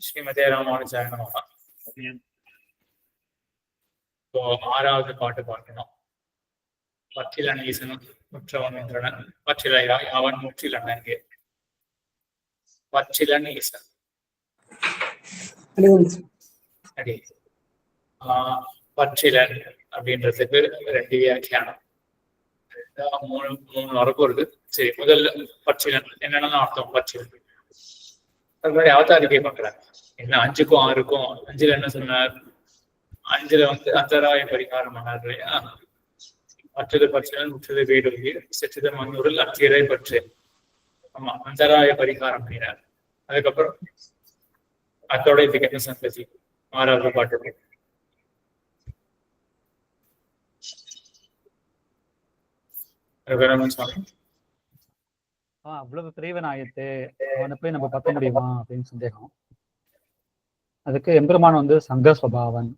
ஸ்ரீமதே ராமானுஜாய நமஹ. இப்போ 6வது பாட்டு பார்க்கணும். பற்றிலன் ஈசனும் முற்றவன் என்றனன் பற்றிலையாய் அவன் முற்றிலன் அங்கே. பற்றிலன் ஈசன் அடி. பற்றிலன் அப்படின்றதுக்கு 2 வியாக்கியானம், மூணு வரப்பு இருக்கு. சரி, முதல்ல பற்றிலன் என்னன்னா அர்த்தம். பற்றிலன் அதுமாதிரி அவதாரிக்கை பண்றாங்க. என்ன 5க்கும் 6க்கும் 5ல என்ன சொன்னார்? 5ல அந்தராய பரிகாரம் பண்ணார் இல்லையா? மற்றது பற்றினால் முற்றது வீடு செற்றது மண்ணூரில் அத்தியரை பற்று. ஆமா, அந்தராய பரிகாரம் பண்ணினார். அதுக்கப்புறம் அத்தோட இதுக்கு சந்ததி 6வது பாட்டு. சுவாமி அவ்வளவு பெரியவன் ஆயிட்டு அவனை போய் நம்ம பத்த முடியுமா அப்படின்னு சந்தேகம். அதுக்கு எம்பெருமான் சங்க சுபாவன்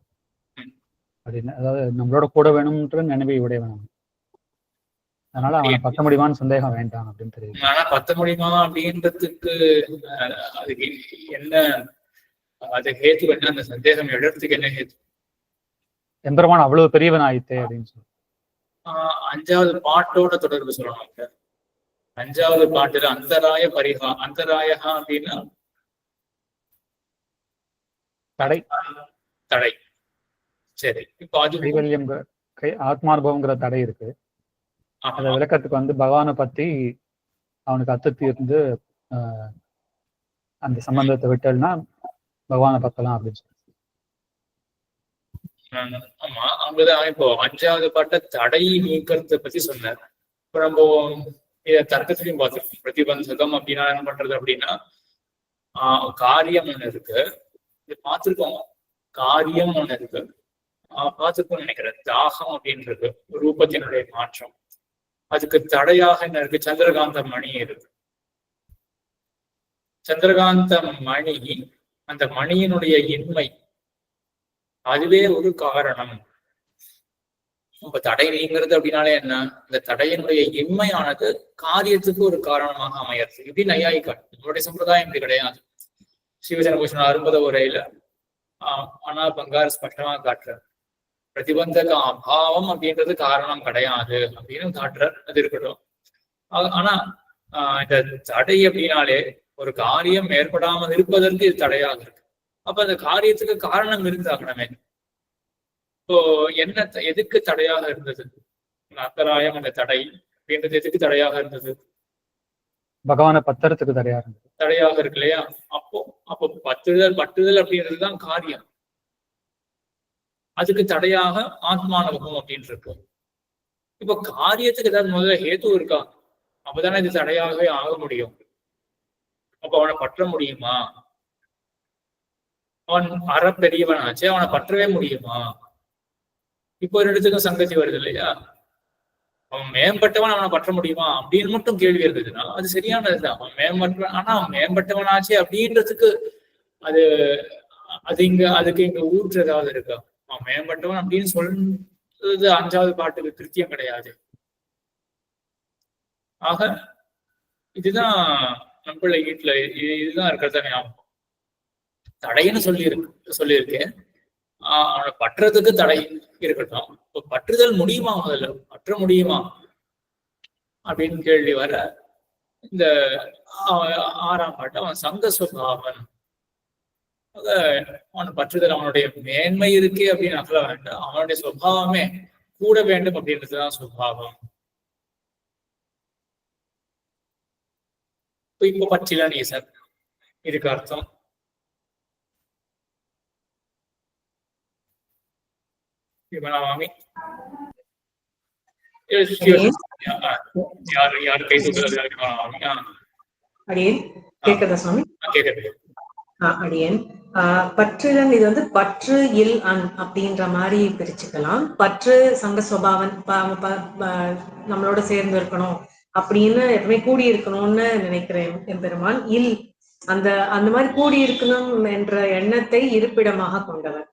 அப்படின்னு, அதாவது நம்மளோட கூட வேணும்ன்ற நினைவை உடையவன். அதனால அவனை பத்த முடியுமான்னு சந்தேகம் வேண்டாம் அப்படின்னு தெரியுது. ஆனா பத்த முடியுமா அப்படின்றதுக்கு அதுக்கு என்ன, அது ஹேத்து என்ன? அந்த சந்தேகம் எழுறதுக்கு என்ன ஹேத்து? எம்பெருமான் அவ்வளவு பெரியவன் ஆயிட்டு அப்படின்னு சொல்லி 5வது பாட்டோட தொடர்பு சொல்லணும். 5வது பாட்டுல அந்தராய அந்தராயா அப்படின்னா தடை. தடை. சரி, இப்போ அது கைவல்யம் ஆத்மானுபவங்கிற தடை இருக்கு. அந்த விளக்கத்துக்கு பகவானை பத்தி அவனுக்கு அத்தத்தி இருந்து அந்த சம்பந்தத்தை விட்டல்னா பகவானை பத்தலாம் அப்படின்னு சொல்லி. ஆமா, அங்கதான் இப்போ 5வது பாட்டை தடை நீக்கிறத பத்தி சொன்னார். இப்ப நம்ம இத தர்க்கத்திலையும் பார்த்துருக்கோம். பிரதிபந்தகம் அப்படின்னா என்ன பண்றது அப்படின்னா, காரியம் ஒண்ணு இருக்கு, இது பார்த்திருக்கோம். காரியம் ஒண்ணு இருக்கு, பார்த்துருக்கோம்னு நினைக்கிறேன். தாகம் அப்படின்றது ரூபத்தினுடைய மாற்றம். அதுக்கு தடையாக என்ன இருக்கு? சந்திரகாந்த மணி இருக்கு. சந்திரகாந்த மணி, அந்த மணியினுடைய இன்மை, அதுவே ஒரு காரணம். இப்ப தடை நீங்கிறது அப்படின்னாலே என்ன? இந்த தடையினுடைய இன்மையானது காரியத்துக்கு ஒரு காரணமாக அமையறது. இப்படி நையாயிக்காட்டு. நம்மளுடைய சம்பிரதாயம் இப்படி கிடையாது. ஸ்ரீவஜன பூஷண 60 உரையில ஆனா பங்காரு ஸ்பஷ்டமா காட்டுறார். பிரதிபந்தக அபாவம் அப்படின்றது காரணம் கிடையாது அப்படின்னு காட்டுறார். அது இருக்கட்டும். ஆனா இந்த தடை அப்படின்னாலே ஒரு காரியம் ஏற்படாமல் இருப்பதற்கு இது தடையாக இருக்கு. அப்ப அந்த காரியத்துக்கு காரணம் இருந்தாகணுமே. இப்போ என்ன, எதுக்கு தடையாக இருந்தது? அந்தராயம், அந்த தடை அப்படின்றது எதுக்கு தடையாக இருந்தது? பகவானை பத்திரத்துக்கு தடையாக இருக்கு இல்லையா? அப்போ பற்றுதல் அப்படின்றதுதான் காரியம். அதுக்கு தடையாக ஆத்மானுபவம் அப்படின்னு இருக்கு. இப்போ காரியத்துக்கு ஏதாவது முதல்ல ஹேத்து இருக்கா? அப்பதானே இது தடையாகவே ஆக முடியும். அப்ப அவனை பற்ற முடியுமா? அவன் பெரியவன் ஆச்சு, அவனை பற்றவே முடியுமா? இப்போ ஒரு இடத்துக்கும் சங்கதி வருது இல்லையா? அவன் மேம்பட்டவன், அவனை பற்ற முடியுமா அப்படின்னு மட்டும் கேள்வி இருந்ததுன்னா அது சரியானதுதான். அவன் மேம்பட்டவன், ஆனா அவன் மேம்பட்டவன் ஆச்சு அப்படின்றதுக்கு அதுக்கு இங்க ஊற்று ஏதாவது இருக்கா? அவன் மேம்பட்டவன் அப்படின்னு சொல்றது 5வது பாட்டுக்கு கிருத்தியம் கிடையாது. ஆக இதுதான் நம்மள வீட்டுல இதுதான் இருக்கிறதா ஞாபகம். தடைன்னு சொல்லியிருக்கேன். அவனை பற்றதுக்கு தடை இருக்கட்டும். இப்ப பற்றுதல் முடியுமா? முதல்ல பற்ற முடியுமா அப்படின்னு கேள்வி வர இந்த 6ஆம் பாட்டு அவன் சங்க சுபாவன். அவன் பற்றுதல், அவனுடைய மேன்மை இருக்கே அப்படின்னு அகல வேண்டாம். அவனுடைய சுபாவமே கூட வேண்டும் அப்படின்றதுதான் சுபாவம். இப்போ பற்றிலன் ஈசன் இதுக்கு அர்த்தம். மாமி யாரு கை அடியன் பற்றுதல், இது பற்று இல் அன் அப்படின்ற மாதிரி பிரிச்சுக்கலாம். பற்று சங்க சுபாவன், நம்மளோட சேர்ந்து இருக்கணும் அப்படின்னு எப்பவுமே கூடி இருக்கணும்னு நினைக்கிறேன் எம்பெருமான். இல் அந்த மாதிரி கூடி இருக்கணும் என்ற எண்ணத்தை இருப்பிடமாக கொண்டவன்.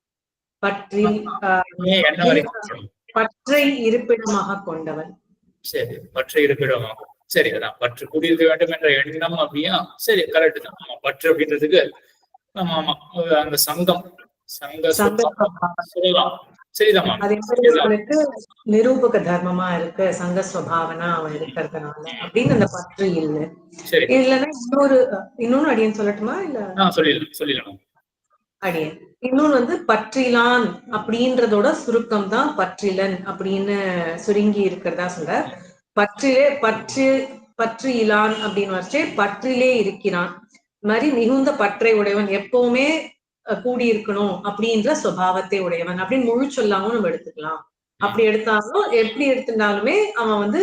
பற்றை இருப்பிடமாக கொண்டவன். சரி, பற்றை இருப்பிடமாக. சரி, அதான் பற்று கூடியிருக்க வேண்டும் என்ற எண்ணம் அப்படியா? சரி, கரெக்ட் தான். பற்று அப்படின்றதுக்கு ஆமா ஆமா, அந்த சங்கம் சங்க சங்க சொல்லலாம். சரிதாம்மா. அது எம்பெருமானுக்கு நிரூபக தர்மமா இருக்கு, சங்க ஸ்வபாவனா அவன் இருக்கிறதுனால அப்படின்னு அந்த பற்று இல்லை. சரி, இல்லைன்னா இன்னொன்னு அடியன் சொல்லட்டுமா இல்ல? சொல்லிடலாம். அடியன் இன்னொன்னு வந்து பற்றிலான் அப்படின்றதோட சுருக்கம் தான் பற்றிலன் அப்படின்னு சுருங்கி இருக்கிறதா சொல்ற. பற்றிலே பற்று இலான் அப்படின்னு வச்சே பற்றிலே இருக்கிறான். இது மாதிரி மிகுந்த பற்றை உடையவன், எப்பவுமே கூடியிருக்கணும் அப்படின்ற சுபாவத்தை உடையவன் அப்படின்னு முழு சொல்லாவும் நம்ம எடுத்துக்கலாம். அப்படி எடுத்தாலும் எப்படி எடுத்திருந்தாலுமே அவன் வந்து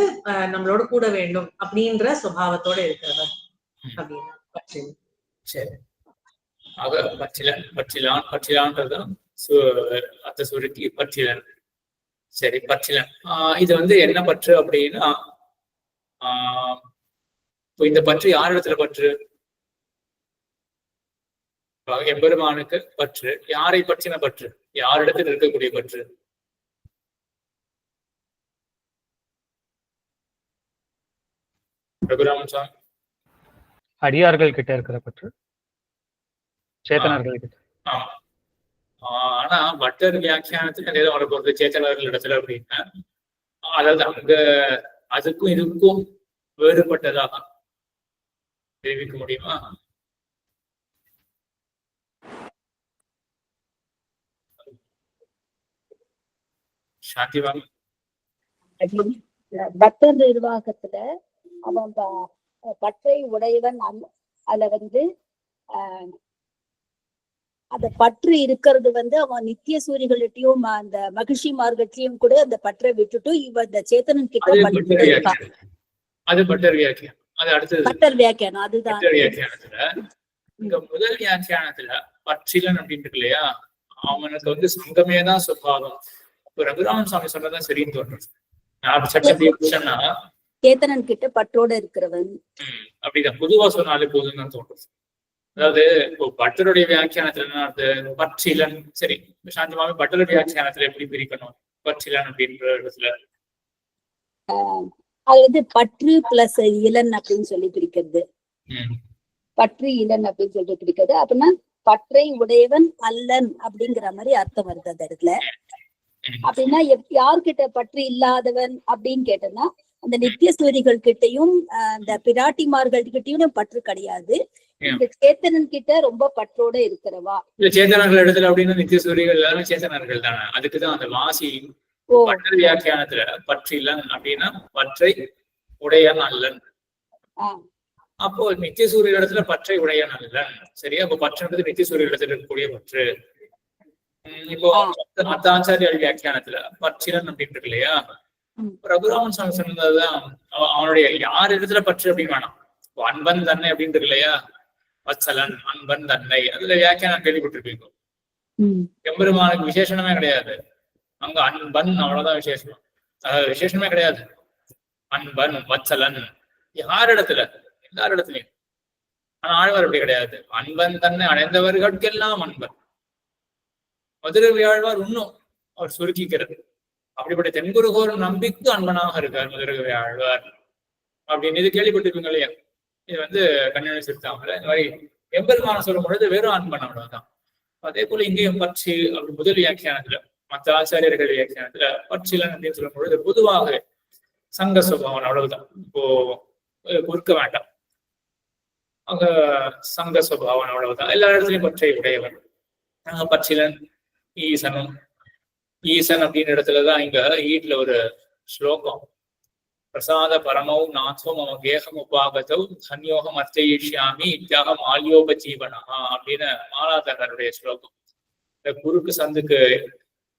நம்மளோட கூட வேண்டும் அப்படின்ற சுபாவத்தோட இருக்கிறவன் அப்படின்னு பற்றி. சரி, ஆக பற்றிலான்றதுதான் அத்த சுருக்கி பற்றிலன். சரி, பற்றிலன். இது வந்து என்ன பற்று அப்படின்னா, இந்த பற்று யார் இடத்துல பற்று? எம்பெருமானுக்கு பற்று. யாரை பற்றின பற்று? யாரிடத்தில் இருக்கக்கூடிய பற்று? ரகுராமன் சாமி, அடியார்கள் கிட்ட இருக்கிற பற்று, சேத்தனர்கள் கிட்ட. ஆமா. ஆனா பட்டர் வியாக்கியானத்துக்கு அந்த இதை வர போறது சேத்தனர்கள் இடத்துல அப்படின்னா, அதாவது அங்க அதுக்கும் இதுக்கும் வேறுபட்டதாக தெரிவிக்க முடியுமா? சாந்திவாங்க. பக்தர் நிர்வாகத்துல அவன் பற்றை உடையவன் அதுல வந்து அந்த பற்று இருக்கிறது வந்து அவன் நித்திய சூரியர்கள்ட்டையும் அந்த மகிழ்ச்சி மார்க்கத்திலையும் கூட அந்த பற்றை விட்டுட்டு இவன் இந்த சேத்தனன் கிட்ட அது பட்டர் வியாக்கியம். அது அடுத்தது பட்டர் வியாக்கியானம். அதுதான் வியாக்கியானத்துல இங்க முதல் வியாக்கியானத்துல பற்றிலன் அப்படின்னு இருக்கு இல்லையா, அவனுக்கு வந்து சங்கமேதான் சுபாவம். இப்ப ரகுராமன் சாமி சொன்னதான் சரின்னு தோன்றது. சொன்னா சேத்தனன் கிட்ட பற்றோட இருக்கிறவன் அப்படிதான் பொதுவா சொன்னாலே போதும் தான் தோன்றது. அதாவது இப்போ பட்டருடைய வியாக்கியானத்துல என்ன அர்த்தம்? பற்றிலன். சரி, சாந்தமாவே பட்டருடைய வியாக்கியானத்துல எப்படி பிரிக்கணும் பற்றிலன் அப்படின்ற இடத்துல? அது வந்து பற்று பிளஸ் இளன் அப்படின்னு சொல்லி பிரிக்கிறது. பற்று இளன் அப்படின்னு சொல்லிட்டு பிரிக்கிறது. அப்படின்னா பற்றை உடையவன் அல்லன் அப்படிங்கிற மாதிரி அர்த்தம் வருது அந்த இடத்துல. அப்படின்னா யார்கிட்ட பற்று இல்லாதவன் அப்படின்னு கேட்டோம்னா அந்த நித்திய சூரிகள் கிட்டையும் அந்த பிராட்டிமார்கள் கிட்டையும் பற்று கிடையாது. இந்த சேத்தனன் கிட்ட ரொம்ப பற்றோட இருக்கிறவா. இல்ல சேத்தனர்கள் இடத்துல அப்படின்னா நித்திய சூரிகள் எல்லாருமே சேத்தனர்கள் தானே. அதுக்குதான் அந்த வாசி பட்டர் வியாக்கியானத்துல பற்றிலன் அப்படின்னா பற்றை உடையன் அல்லன். அப்போ நித்திய சூரிய இடத்துல பற்றை உடையன் அல்லன். சரியா? அப்போ பற்றுன்றது நித்திய சூரிய இடத்துல இருக்கக்கூடிய பற்று. இப்போ மத்தாச்சாரியர் வியாக்கியானத்துல பற்றிலன் அப்படின்னு இருக்கு இல்லையா, ரகுராமன் சாமி சொன்னதுதான் அவனுடைய யார் இடத்துல பற்று அப்படின்னு வேணாம். அன்பன் தன்னை அப்படின்னு இருக்கு இல்லையா, வத்சலன் அன்பன் தன்னை, அதுல வியாக்கியானம் கேள்விப்பட்டிருப்பீங்க. எம்பெருமானுக்கு விசேஷனமே கிடையாது அங்க. அன்பன் அவ்வளவுதான் விசேஷம், விசேஷமே கிடையாது. அன்பன் வத்சலன் யார் இடத்துல? எல்லார் இடத்துலயும். ஆனா ஆழ்வார் அப்படி கிடையாது. அன்பன் தன்னை அடைந்தவர்களுக்கெல்லாம் அன்பன். மதுரை ஆழ்வார் இன்னும் அவர் சுருக்கிக்கிறது. அப்படிப்பட்ட தென்குருகோர் நம்பிக்கு அன்பனாக இருக்கார் மதுரை ஆழ்வார் அப்படின்னு இது கேள்விப்பட்டிருப்பீங்க இல்லையா. இது வந்து கண்ணனை சிறுத்தாமல இந்த மாதிரி எம்பெருமான சொல்லும் பொழுது வெறும் அன்பன் அவ்வளவுதான். அதே போல இங்கேயும் பட்சி அப்படி முதல் வியாக்கியானத்துல மற்ற ஆச்சாரியர்கள் வியாக்கியானத்துல பட்சிலன் அப்படின்னு சொல்லும் பொழுது பொதுவாக சங்க சுபாவன் அவ்வளவுதான். இப்போ குறுக்க வேண்டாம், அங்க சங்க சுபாவன் அவ்வளவுதான். எல்லா இடத்துலயும் பற்றை உடையவன். பட்சிலன் ஈசனும். ஈசன் அப்படின்ற இடத்துலதான் இங்க ஈட்ல ஒரு ஸ்லோகம், பிரசாத பரமௌ நாசோ மம கேகம் உபாகதௌ சன்யோகம் அர்ச்சயிஷ்யாமி இத்தியாகம் ஆல்யோபஜீவனா அப்படின்னு மாலாதகருடைய ஸ்லோகம். இந்த குறுக்கு சந்துக்கு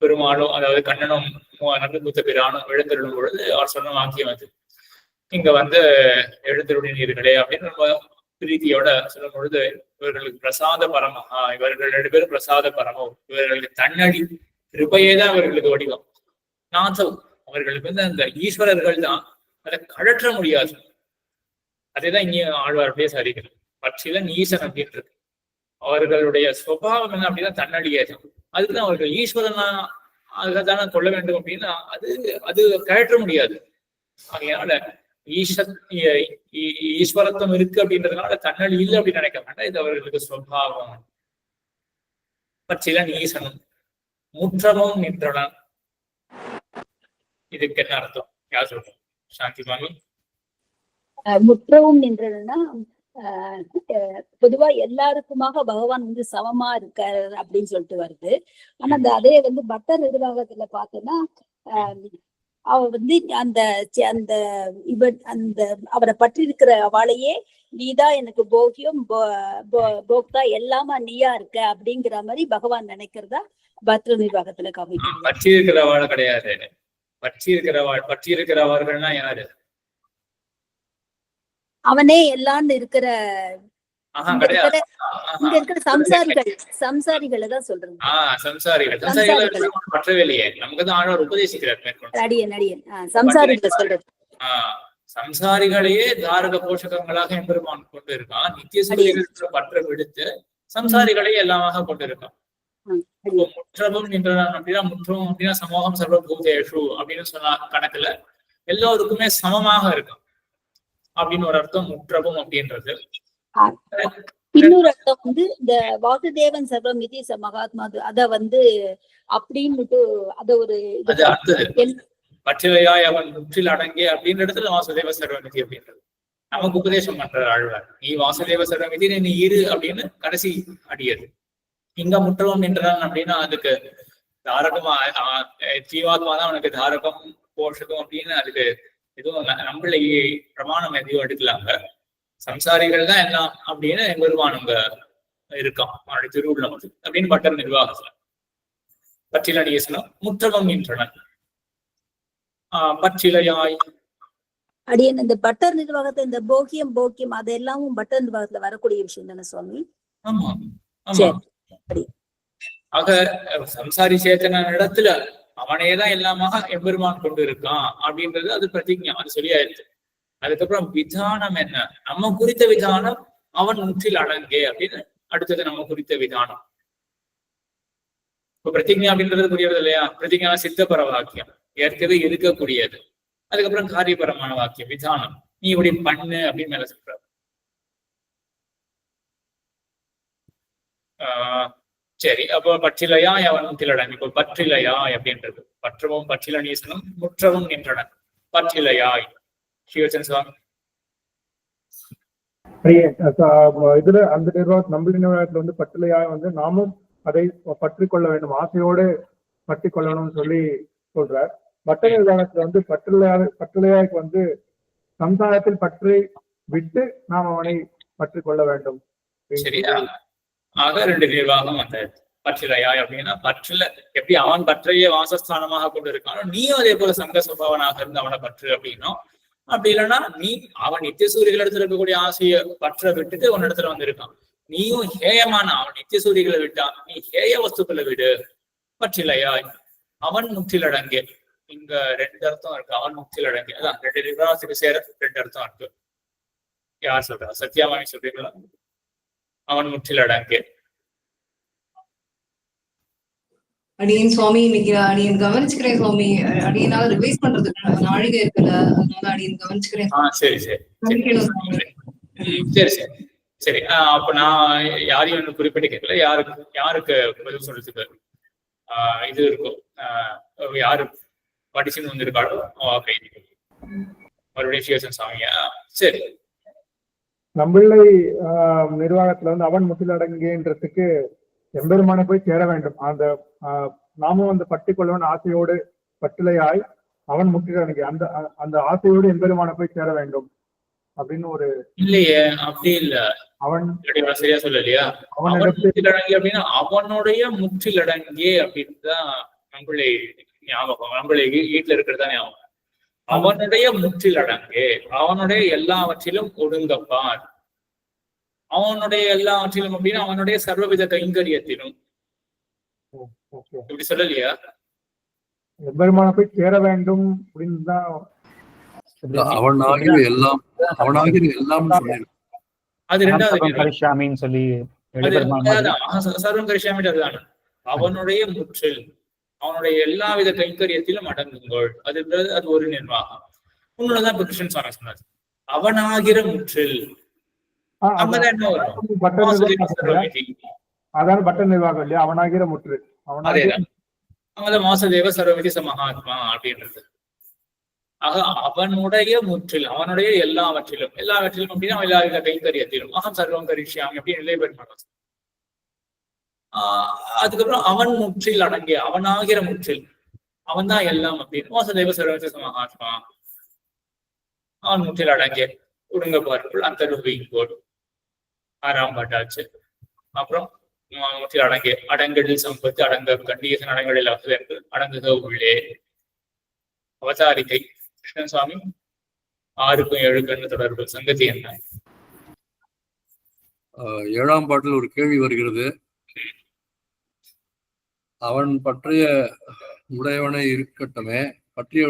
பெருமாளும் அதாவது கண்ணனும் நம்பிமுத்த பிரானும் எழுந்தருளும் பொழுது அவர் சொன்ன வாக்கியம் அது. இங்க வந்து எழுந்தருளினீர்களே அப்படின்னு ரொம்ப பிரீதியோட சொல்லும் பொழுது இவர்களுக்கு பிரசாத பரமஹா, இவர்கள் 2 பேரும் பிரசாத பரமோ, இவர்களுக்கு தன்னடி கிருபையேதான் இவர்களுக்கு வடிவம். நாசம் அவர்களுக்கு வந்து அந்த ஈஸ்வரர்கள் தான், அதை கழற்ற முடியாது. அதேதான் இங்கே ஆழ்வார் அப்படியே சரிக்கிறது. பட்சிலன் ஈசன் அப்படின்னு இருக்கு. அவர்களுடைய சுபாவம் என்ன அப்படின்னா தன்னடியே தான். அதுக்குதான் அவர்கள் ஈஸ்வரனா அதுதானே கொள்ள வேண்டும் அப்படின்னா அது கழற்ற முடியாது. அதனால ஈஸ்வரத்துவம் இருக்கு அப்படின்றதுனால தன்னடி இல்லை அப்படின்னு நினைக்க மாட்டேன். இது அவர்களுக்கு சுபாவம் பற்றிலன் ஈசனும் முற்றமும் நின்றனன். இதுக்கு என்ன அர்த்தம்? யார் சொல்றோம்? சாந்தி மாமி. முற்றவும் நின்றனா பொதுவா எல்லாருக்குமாக பகவான் வந்து சமமா இருக்காரு அப்படின்னு சொல்லிட்டு வருது. ஆனா அதே வந்து பட்டர் நிர்வாகத்துல பார்த்தோம்னா அவ வந்து அந்த அந்த அந்த அவரை பற்றி இருக்கிற அவளையே நீதான் எனக்கு போகியம் போக்தா எல்லாமா நீயா இருக்க அப்படிங்கிற மாதிரி பகவான் நினைக்கிறதா பத்ர நிர்வாகத்துல காமிக்கிறாங்க. பற்றி இருக்கிறவாள் கிடையாது. பற்றி இருக்கிறவர்கள்னா யாரு? அவனே எல்லான்னு இருக்கிற இங்க இருக்கிற சம்சாரிகளை தான் சொல்றது. சம்சாரிகள் பற்றவே இல்லையே. நமக்குதான் ஆழ்வார் உபதேசிக்கிறார். அடியன் சம்சாரிகளை சொல்றது. சம்சாரிகளையே தாரக போஷகங்களாக எம்பெருமான் கொண்டு இருக்கான். நித்திய சூரியர்கள் பற்ற விடுத்து சம்சாரிகளையே எல்லாமாக கொண்டு இருக்கான். முற்றமும் நின்றான் அப்படின்னா, முற்றம் அப்படின்னா சமூகம் சர்வபூதேஷு அப்படின்னு சொன்ன கணக்குல எல்லோருக்குமே சமமாக இருக்கும் அப்படின்னு ஒரு அர்த்தம் முற்றமும் அப்படின்றது. இன்னொரு அர்த்தம் வந்து இந்த வாசுதேவன் சர்வமிதி மகாத்மா அத வந்து அப்படின்னு அத ஒரு பற்றிலையாய் அவன் முற்றில் அடங்கே அப்படின்ற இடத்துல வாசுதேவ சர்வமிதி அப்படின்றது நமக்கு உபதேசம் பண்ற ஆழ்வார். நீ வாசுதேவ சர்வமிதி நீ இரு அப்படின்னு கடைசி அடியது. இங்க முற்றவும் நின்றான் அப்படின்னா அதுக்கு தாரகமா ஜீவாத்மா தான் அவனுக்கு தாரகம் போஷகம் அப்படின்னு அதுக்கு எதுவும் நம்மள பிரமாணம் எதையும் எடுக்கலாங்க. சம்சாரிகள் தான் எல்லாம் அப்படின்னு எம்பெருமானுங்க இருக்கான் அவனுடைய திருவுள்ளம் அப்படின்னு பட்டர் நிர்வாகத்துல பற்றிலன் ஈசனும் முற்றமும் நின்றனன். பற்றிலையாய் அடியன் இந்த பட்டர் நிர்வாகத்தை இந்த போக்கியம் அதெல்லாமும் பட்டர் நிர்வாகத்துல வரக்கூடிய விஷயம் தானே சுவாமி? ஆமா ஆமா. ஆக சம்சாரி சேத்தன இடத்துல அவனேதான் எல்லாமாக எம்பெருமான் கொண்டு இருக்கான் அப்படின்றது அது பிரதிஜா, அது சொல்லியாயிருச்சு. அதுக்கப்புறம் விதானம் என்ன? நம்ம குறித்த விதானம் அவன் முற்றில் அடங்கே அப்படின்னு அடுத்தது நம்ம குறித்த விதானம். இப்ப பிரதிஜா அப்படின்றது புரியுறது இல்லையா? பிரதிஜா சித்தபர வாக்கியம், ஏற்கனவே இருக்கக்கூடியது. அதுக்கப்புறம் காரியபரமான வாக்கியம் விதானம், நீ இப்படி பண்ணு அப்படின்னு மேல சொல்ற. சரி, அப்போ பற்றிலையாய் அவன் முற்றிலடன். இப்போ பற்றிலையாய் அப்படின்றது பற்றவும் பற்றிலனீசனும் முற்றவும் நின்றனன். பற்றிலையாய் ஸ்ரீவச்சன் சுவாமி. இதுல அந்த நிர்வாகம் நம்ம நிர்வாகத்துல வந்து பற்றிலையாய் வந்து நாமும் அதை பற்றி கொள்ள வேண்டும், ஆசையோடு பற்றி கொள்ளணும்னு சொல்லி சொல்றார். பட்ட நிர்வாகத்துல வந்து பற்றிலையாய்க்கு வந்து சம்சாரத்தில் பற்றி விட்டு நாம் அவனை பற்றி கொள்ள வேண்டும். சரியா? ஆக ரெண்டு நிர்வாகம் அந்த பற்றிலையாய் அப்படின்னா பற்றுல எப்படி அவன் பற்றையே வாசஸ்தானமாக கொண்டு இருக்கானோ நீயும் அதே போல சங்க சுபாவனாக இருந்து அவனை பற்று அப்படின்னும். அப்படி இல்லைன்னா நீ அவன் நித்திய சூரியர்கள் இடத்துல இருக்கக்கூடிய ஆசையை பற்ற விட்டுட்டு உன் இடத்துல வந்திருக்கான். நீயும் ஹேயமான அவன் நித்திய சூரியர்களை விட்டான், நீ ஹேய வஸ்துக்களை விடு. பற்றிலையாய் அவன் முற்றிலடங்கே. இங்க ரெண்டு அர்த்தம் இருக்கு. அவன் முற்றிலடங்கே, அதான் ரெண்டு நிர்வாகத்துக்கு சேர ரெண்டு அர்த்தம் இருக்கு. யார் சொல்றா? சத்யாவாணி சொல்றீங்களா? அவன் முற்றிலடங்கே. அடியன் சுவாமி இன்னைக்கு அடியன் கவனிச்சுக்கிறேன் சுவாமி. அடியனால ரிவைஸ் பண்றதுக்கு நாழிகை இருக்குல்ல, அதனால அடியன் கவனிச்சுக்கிறேன். சரி சரி சரி சரி சரி. அப்ப நான் யாரையும் குறிப்பிட்டு கேட்கல. யாருக்கு பதில் சொல்றதுக்கு இது இருக்கும்? யாரு படிச்சுன்னு வந்திருக்காளோ மறுபடியும் சிவசன் சுவாமியா? சரி. நம்மளை நிர்வாகத்துல வந்து அவன் முற்றிலடங்கேன்றதுக்கு எம்பெருமானை போய் சேர வேண்டும். அந்த நாமும் அந்த பற்றி கொள்ளவன் ஆசையோடு பற்றிலையாய் அவன் முற்றிலடங்கே, அந்த அந்த ஆசையோடு எம்பெருமானை போய் சேர வேண்டும் அப்படின்னு ஒரு இல்லையே. அப்படி இல்ல, அவன் சரியா சொல்லலையா? அவன் முற்றிலடங்கே அப்படின்னா அவனுடைய முற்றிலடங்கே அப்படின்னு தான் நம்மளை ஞாபகம், நம்மளை வீட்டுல இருக்கிறதா ஞாபகம். அவனுடைய முற்றிலடங்கே, அவனுடைய எல்லாவற்றிலும் ஒடுங்கப்பார், அவனுடைய எல்லாவற்றிலும் அப்படின்னா அவனுடைய சர்வவித கைங்கரியத்திலும். இப்படி சொல்லலையா? எம்பெருமான போய் சேர வேண்டும் அப்படின்னு தான் அவனாகிற எல்லாம் அது ரெண்டாவது கரிஷ்யாமின்னு சொல்லி சர்வம் கரிஷ்யாமி. அதுதானே அவனுடைய முற்றில், அவனுடைய எல்லாவித கைங்கரியத்திலும் அடங்குங்கள். அது ஒரு நிர்வாகம். உன்னோடதான் இப்ப கிருஷ்ணன் சுவாமி சொன்னார், அவனாகிற முற்றில். அதான் பட்ட நிர்வாகம் இல்லையா, அவனாகிற முற்று, அவனாகிற அதேதான் அவன் வாசுதேவ சர்வவிதி மகாத்மா அப்படின்றது. ஆக அவனுடைய முற்றில், அவனுடைய எல்லாவற்றிலும் அப்படின்னா எல்லா கைத்தறியத்திலும் அகம் சர்வம் கரிஷ்யாமி அப்படின்னு நிலை பெறும். அதுக்கப்புறம் அவன் முற்றில் அடங்கிய, அவனாகிற முற்றில், அவன் தான் எல்லாம் அப்படின்னு வாசுதேவ சர்வவிதி மகாத்மா, அவன் முற்றில் அடங்கிய ஒடுங்க பார்க்குள் அந்த ரூபிங்கோடு 6ஆம் பாட்டாச்சு. அப்புறம் முற்றில் அடங்கிய அடங்கடில் சம்பத்து அடங்க கண்டீசன் அடங்கடில் அகதங்கள் அடங்குக உள்ளே அவதாரிகை கிருஷ்ணன் சுவாமி 6க்கும் 7க்கும் தொடர்பு சங்கதி என்ன? 7ஆம் பாட்டில் ஒரு கேள்வி வருகிறது. அவன் பற்றிய உடையவனை இருக்கட்டுமே, பற்றிய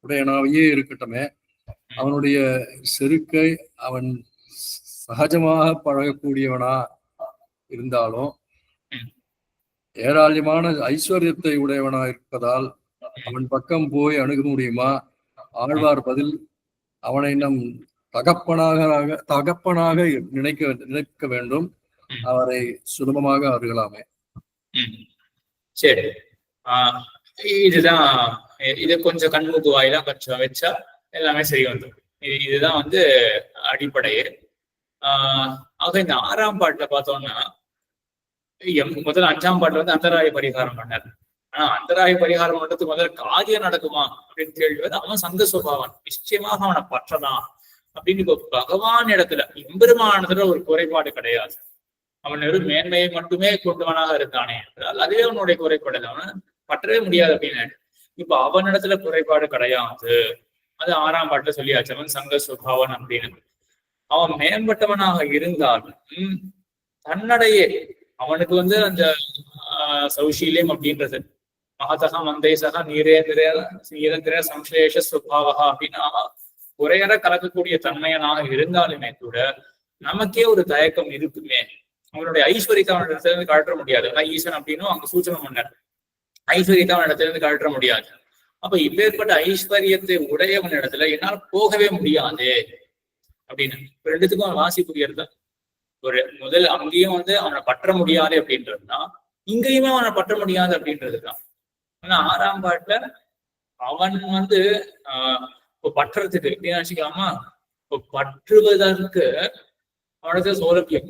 உடையனாவையே இருக்கட்டுமே, அவனுடைய செருக்கை அவன் சகஜமாக பழகக்கூடியவனா இருந்தாலும் ஏராளமான ஐஸ்வர்யத்தை உடையவனா இருப்பதால் அவன் பக்கம் போய் அணுக முடியுமா? ஆழ்வார் பதில், அவனை நம் தகப்பனாக நினைக்க வேண்டும், அவரை சுலபமாக அருகலாமே. சரி, இதுதான், இது கொஞ்சம் கண்முக்கு வாயிலா கொஞ்சம் வச்சா எல்லாமே சரி வந்துடும். இதுதான் அடிப்படையே. ஆக இந்த 6ஆம் பாட்டுல பார்த்தோம்னா முதல்ல 5ஆம் பாட்டுல அந்தராய பரிகாரம் பண்ணார். ஆனா அந்தராய பரிகாரம் பண்றதுக்கு முதல்ல காரியம் நடக்குமா அப்படின்னு கேள்வி, அவன் சங்க சுபாவன், நிச்சயமாக அவனை பற்றதான் அப்படின்னு. இப்போ பகவான் இடத்துல எம்பெருமானத்துல ஒரு குறைபாடு கிடையாது, அவன் வெறும் மேன்மையை மட்டுமே கொண்டவனாக இருந்தானே என்றால் அதுவே அவனுடைய குறைபாடு, அவன் பற்றவே முடியாது அப்படின்னு. இப்ப அவனிடத்துல குறைபாடு கிடையாது, அது 6ஆம் பாட்டுல சொல்லியாச்சு, அவன் சங்க சுபாவன் அப்படின்னு. அவன் மேம்பட்டவனாக இருந்தாலும் தன்னடையே அவனுக்கு அந்த சௌஷீல்யம் அப்படின்றது மகதகா மந்தேசகா நிரந்திர சம்சேஷ சுபாவா அப்படின்னா குறையற கலக்கக்கூடிய தன்மையனாக இருந்தாலுமே கூட நமக்கே ஒரு தயக்கம் இருக்குமே. அவனுடைய ஐஸ்வர்யத்தை அவனிடத்துல இருந்து கழற்ற முடியாது. ஈசன் அப்படின்னும் அங்க சூச்சனை பண்ணார், ஐஸ்வர்யத்தை அவன் இடத்துல இருந்து கழற்ற முடியாது. அப்ப இப்பேற்பட்ட ஐஸ்வர்யத்தை உடையவன் இடத்துல என்னால் போகவே முடியாது அப்படின்னு. ரெண்டுத்துக்கும் அவன் வாசி புரியறது. ஒரு முதல் அங்கேயும் அவனை பற்ற முடியாது அப்படின்றதுதான், இங்கேயுமே அவனை பற்ற முடியாது அப்படின்றதுதான். ஆனா 6ஆம் பாட்டுல அவன் இப்போ பற்றுறதுக்கு எப்படின்னு வச்சுக்கலாமா, இப்போ பற்றுவதற்கு அவனுக்கு சௌலபியம்,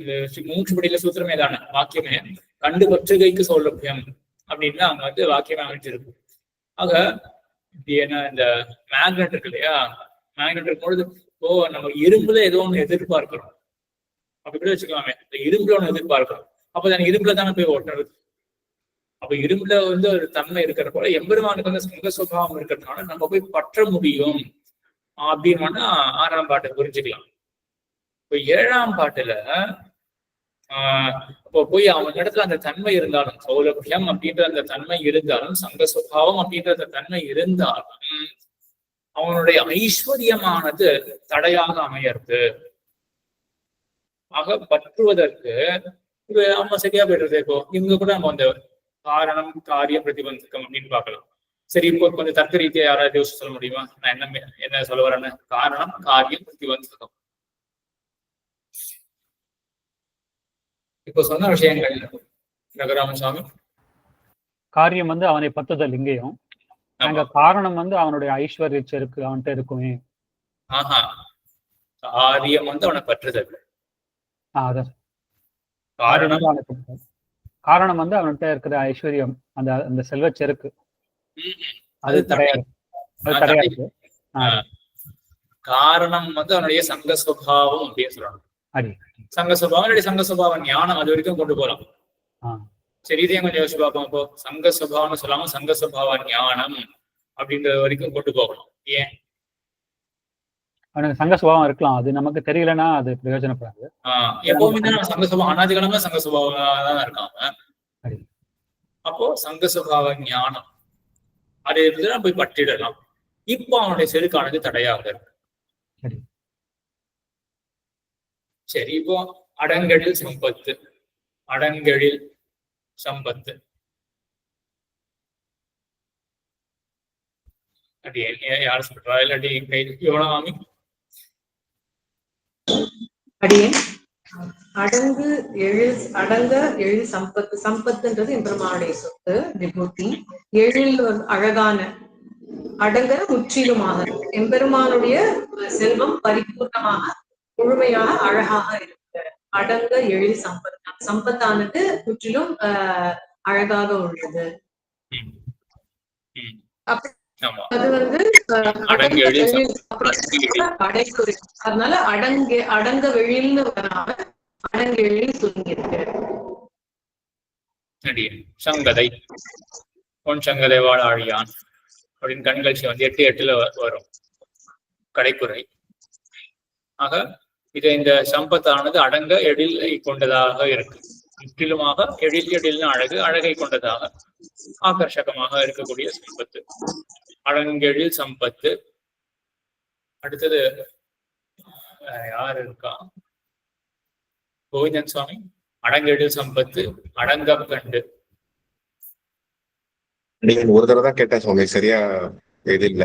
மூச்சுப்படியில சூத்திரமே தானே வாக்கியமே, கண்டு பற்றுகைக்கு சௌலபியம் அப்படின்னு அங்க வாக்கியமே அமைச்சிருக்கு. ஆக என்ன இந்த மேக்னெட் இருக்கு இல்லையா, மேக்னெட் இருக்கும்பொழுது இப்போ நம்ம இரும்புல ஏதோ ஒண்ணு எதிர்பார்க்கிறோம் அப்படி கூட வச்சுக்கலாமே, இந்த இரும்புல ஒண்ணு எதிர்பார்க்கிறோம், அப்ப அந்த இரும்புல தானே போய் ஓட்டுறது. அப்ப இரும்புல ஒரு தன்மை இருக்கிற போல எம்பெருமானுக்கு சங்க சுபாவம் இருக்கிறதுனால நம்ம போய் பற்ற முடியும் அப்படின்னு 6ஆம் பாட்டை புரிஞ்சுக்கலாம். இப்போ 7ஆம் பாட்டுல இப்போ போய் அவன் இடத்துல அந்த தன்மை இருந்தாலும், சௌலபியம் அப்படின்ற அந்த தன்மை இருந்தாலும், சங்க சுபாவம் அப்படின்ற அந்த தன்மை இருந்தாலும் அவனுடைய ஐஸ்வர்யமானது தடையாக அமையறது. ஆக பற்றுவதற்கு இது நம்ம சரியா போயிடுறது. இப்போ இவங்க கூட நம்ம காரணம் காரியம் பிரதிபந்தகம் அப்படின்னு பார்க்கலாம். சரி, இப்போ கொஞ்சம் தர்க்க ரீதியா யாராவது யோசிச்சு சொல்ல முடியுமா நான் என்ன சொல்ல வரேன்னு? காரணம் காரியம் பிரதிபந்தகம் இப்போ சொன்ன விஷயங்கள் ரகுராமசாமி. காரியம் அவனை பத்துதல் இங்கேயும், அங்க காரணம் அவனுடைய ஐஸ்வர்ய செருக்கு அவன்கிட்ட இருக்குமே. ஆஹா, காரியம் அவனை பற்றுதல், அதான் காரணம் அவன்கிட்ட இருக்கிற ஐஸ்வர்யம், அந்த செல்வ செருக்கு, அது தடையாது. காரணம் அவனுடைய சங்க சுபாவம் அப்படின்னு சொல்றாங்க. சங்க சுபாவம் சங்க சுபாவம் ஞானம் அது வரைக்கும் கொண்டு போலாம். சரி, இதையும் கொஞ்சம் யோசிச்சு பார்ப்போம். இப்போ சங்க சுபாவம்னு சொல்லாம சங்க சுபாவ ஞானம் அப்படின்றது வரைக்கும் கொண்டு போகணும். ஏன்? அவனுக்கு சங்க சுபாவம் இருக்கலாம், அது நமக்கு தெரியலன்னா அது பிரயோஜனப்படாது. எப்பவுமே தான் சங்க சுபாவம் அனாதிகாலமா சங்க சுபாவம் தான் இருக்காங்க. அப்போ சங்க சுபாவ ஞானம் அது இருந்துதான் போய் பற்றிடலாம். இப்போ அவனுடைய செருக்கானது தடையாக இருக்கு. சரி, இப்போ அடங்கழில் சம்பத்து, அடங்கழில் சம்பத்து அப்படி யார் சொல்றா? இல்லாட்டி கை யோனமாமி அடியே அடங்கு அடங்க எழில் சம்பத்து. சம்பத்துன்றது எம்பெருமானுடைய சொத்து, விபூதி. எழில் அழகான, அடங்க முற்றிலுமாக. எம்பெருமானுடைய செல்வம் பரிபூர்ணமாக, முழுமையாக, அழகாக இருக்கு. அடங்க எழில் சம்பத்து. சம்பத்தானது முற்றிலும் அழகாக உள்ளது. அது வந்து அடைக்குறி. அதனால அடங்க வெளியில்னு வராம அடங்க எழில் சுருங்கிருக்கு. சங்கதை பொன் சங்கதை வாழ ஆழியான் அப்படின்னு கண்காட்சி வந்து 8:8 வரும் கடைக்குறை. ஆக இது இந்த சம்பத்தானது அடங்க எழிலை கொண்டதாக இருக்கு. முற்றிலுமாக எழில்னு அழகை கொண்டதாக ஆகர்ஷகமாக இருக்கக்கூடிய சம்பத்து அடங்கெழில் சம்பத்து. அடுத்தது யாரு இருக்கா? கோவிந்தன் சுவாமி. அடங்கெழில் சம்பத்து அடங்க கண்டு. நீங்க ஒரு தடவை தான் கேட்டேன் சுவாமி, சரியா இது இல்ல.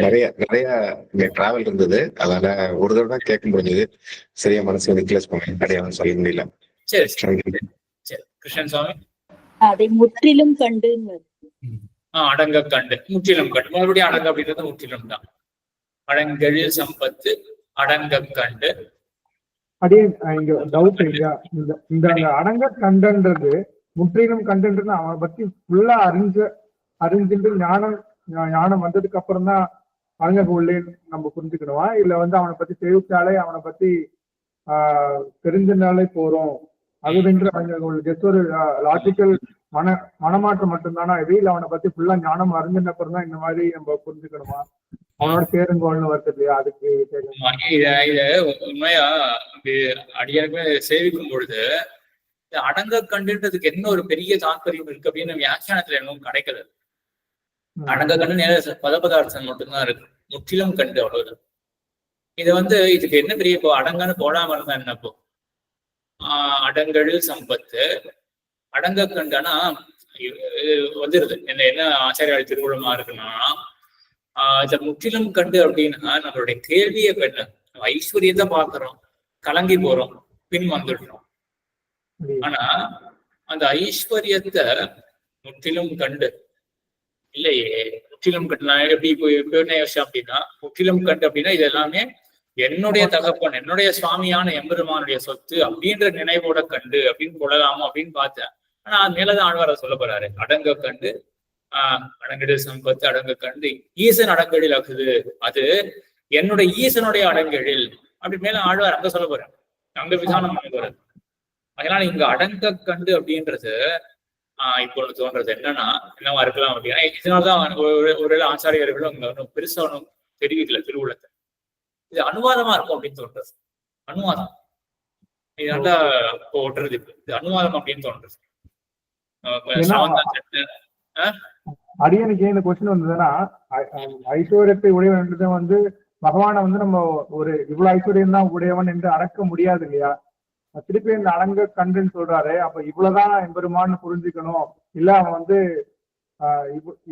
நிறைய டிராவல் இருந்தது, அதனால ஒரு தடவை தான் கேட்க முடிஞ்சது. சரியா மனசு நிக்கல சுவாமி, அடையாளம் சொல்ல முடியல. சரி சரி கிருஷ்ணன் சுவாமி. அதை முற்றிலும் கண்டு. அடங்க கண்டு முற்றிலும் கண்டு. மறுபடியும் அடங்க அப்படின்றது முற்றிலும் தான். அடங்கெழில் சம்பத்து அடங்க கண்டு. அதே இங்க டவுட் இல்லையா, இந்த அடங்க கண்டன்றது முற்றிலும் கண்டுன்றது அவனை பத்தி ஃபுல்லா அறிஞ்சுட்டு ஞானம் வந்ததுக்கு அப்புறம் தான் அடங்க உள்ளே நம்ம புரிஞ்சுக்கணுமா, இல்ல வந்து அவனை பத்தி தெரிவிச்சாலே அவனை பத்தி தெரிஞ்சனாலே போறோம் அதுன்ற ஜஸ்ட் ஒரு லாஜிக்கல் மனமாற்றம் மட்டும்தானா இது, இல்ல அவனை பத்தி ஃபுல்லா ஞானம் அறிஞ்சின அப்புறம் தான் இந்த மாதிரி நம்ம புரிஞ்சுக்கணுமா? அவனோட சேருங்கோல்னு வருது இல்லையா, அதுக்கு உண்மையா அடியாருமே சேவிக்கும் பொழுது அடங்க கண்டுன்றதுக்கு என்ன ஒரு பெரிய தாற்பயம் இருக்கு அப்படின்னு வியாக்கியானத்துல இன்னும் கிடைக்கல. அடங்க கண்டு பதபதார்த்தம் மட்டும்தான் இருக்கு, முற்றிலும் கண்டு அவ்வளவுதான். இது வந்து இதுக்கு என்ன பெரிய இப்போ அடங்கன்னு போடாம இருந்தா என்னப்போ அடங்கெழில் சம்பத்து அடங்க கண்டானா வந்துருது. என்ன ஆச்சாரியால் திருவிழமா இருக்குன்னா இத முற்றிலும் கண்டு அப்படின்னா நம்மளுடைய கேள்வியை பெண்ண ஐஸ்வர்யத்தை பாக்குறோம், கலங்கி போறோம், பின் வந்துடுறோம். ஆனா அந்த ஐஸ்வர்யத்தை முற்றிலும் கண்டு இல்லையே. முற்றிலும் கண்டுனா எப்படி யோசிச்சோம் அப்படின்னா, முற்றிலும் கண்டு அப்படின்னா இது எல்லாமே என்னுடைய தகப்பன், என்னுடைய சுவாமியான எம்பெருமானுடைய சொத்து அப்படின்ற நினைவோட கண்டு அப்படின்னு கொள்ளலாமோ அப்படின்னு பார்த்தேன். ஆனா அது மேலதான் ஆழ்வார சொல்ல போறாரு. அடங்க கண்டு அடங்கெழில் சம்பத்து அடங்க கண்டு ஈசன் அடங்கெழில் ஆகுது, அது என்னுடைய ஈசனுடைய அடங்கெழில் அப்படி மேல ஆழ்வார் அங்க சொல்ல போறாரு, அங்க விதானம் பண்ண போறாரு. அதனால இங்க அடங்க கண்டு அப்படின்றது இப்போ தோன்றது என்னவா இருக்கலாம் அப்படின்னா, இதனால்தான் ஒரு ஆச்சாரியர்களும் அங்க ஒன்றும் பெருசா ஒன்றும் தெரிவிக்கல திருவுள்ளத்தை. இது அனுவாதமா இருக்கும் அப்படின்னு தோன்றது. அனுவாதம் இது நல்லா ஓட்டுறது, இது அனுவாதம் அப்படின்னு தோன்றது. அடியனுக்கு இந்த கொஸ்டின் வந்ததுன்னா, ஐஸ்வர்யத்தை உடையவன் வந்து பகவானை வந்து நம்ம ஒரு இவ்வளவு ஐஸ்வர்யம் தான் உடையவன் என்று அடக்க முடியாது இல்லையா? திருப்பி இந்த அடங்க கண்டுன்னு சொல்றாரு. அப்ப இவ்வளவுதான் எம்பெருமான்னு புரிஞ்சுக்கணும், இல்ல அவன் வந்து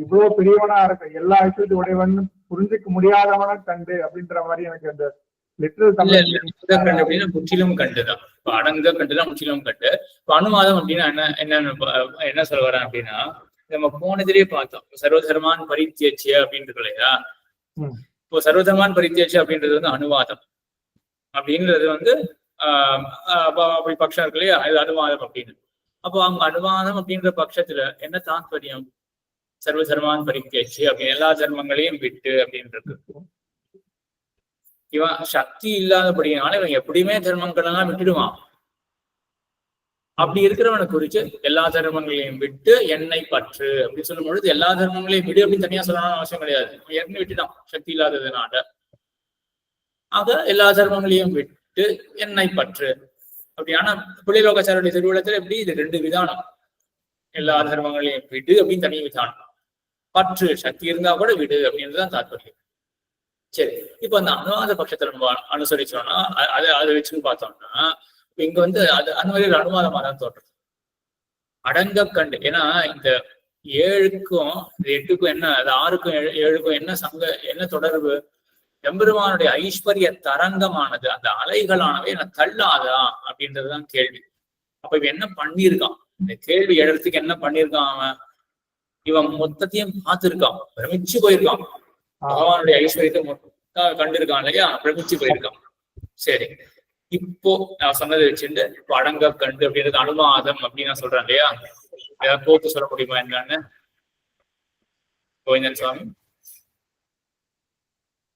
இவ்வளவு பெரியவனா இருக்க எல்லா ஐஸ்வர்யத்தை உடையவன் புரிஞ்சுக்க முடியாதவன கண்டு அப்படின்ற மாதிரி எனக்கு அந்த லிட்டரல் தமிழ் முற்றிலும் கண்டுதான். இப்ப அடங்க கண்டுதான் முற்றிலும் கண்டு. இப்ப அனுவாதம் அப்படின்னா என்ன சொல்ல வரேன் அப்படின்னா, நம்ம போனதிலேயே பார்த்தோம் சர்வதர்மான் பரித்தியட்சிய அப்படின்றது இல்லையா. இப்போ சர்வதர்மான் பரித்தியட்சிய அப்படின்றது வந்து அனுவாதம் அப்படின்றது வந்து அப்படி பட்சம் இருக்கு இல்லையா, அது அனுவாதம் அப்படின்னு. அப்போ அவங்க அனுவாதம் அப்படின்ற பட்சத்துல என்ன தாத்பரியம்? சர்வ தர்மான் பரித்தியட்சி அப்படின்னு எல்லா தர்மங்களையும் விட்டு அப்படின்றது. இவன் சக்தி இல்லாதபடினால இவன் எப்படியுமே தர்மங்கள் எல்லாம் விட்டுடுவான். அப்படி இருக்கிறவனை குறிச்சு எல்லா தர்மங்களையும் விட்டு என்னை பற்று அப்படின்னு சொல்லும் பொழுது எல்லா தர்மங்களையும் விடு அப்படின்னு தனியா சொல்லணும்னு அவசியம் கிடையாது. ஏற்கனவே விட்டுட்டான் சக்தி இல்லாததுனால. ஆக எல்லா தர்மங்களையும் விட்டு என்னை பற்று அப்படி. ஆனா புள்ளிலோகாச்சாரிய திருவிழத்துல எப்படி இது 2 விதானம். எல்லா தர்மங்களையும் விடு அப்படின்னு தனி விதானம், பற்று சக்தி இருந்தா கூட விடு அப்படின்றதுதான் தாற்பயம். சரி, இப்ப அந்த அனுவாத பட்சத்துல நம்ம அனுசரிச்சோம்னா அதை வச்சுன்னு பார்த்தோம்னா இங்க வந்து அது அந்த மாதிரி அனுவாதமா தான் தோன்றது. அடங்க கண்டு. ஏன்னா இந்த 7க்கும் 8க்கும் என்ன, அது 6க்கும் 7க்கும் என்ன தொடர்பு? எம்பெருமானுடைய ஐஸ்வர்ய தரங்கமானது, அந்த அலைகளானவை என்ன தள்ளாதா அப்படின்றதுதான் கேள்வி. அப்ப இவன் என்ன பண்ணியிருக்கான், இந்த கேள்வி எழுறதுக்கு என்ன பண்ணியிருக்கான் அவன்? இவன் மொத்தத்தையும் பார்த்திருக்கான், பிரமிச்சு போயிருக்கான். பகவானுடைய ஐஸ்வர்யத்தை மொத்தம் கண்டிருக்கான் இல்லையா, பிரமிச்சு போயிருக்கான். சரி, இப்போ நான் சொன்னதை வச்சுட்டு இப்போ அடங்க கண்டு அப்படின்றது அனுமாதம் அப்படின்னு நான் சொல்றேன் இல்லையா, ஏதாவது போக்கு சொல்ல முடியுமா என்னன்னு கோவிந்தன் சுவாமி?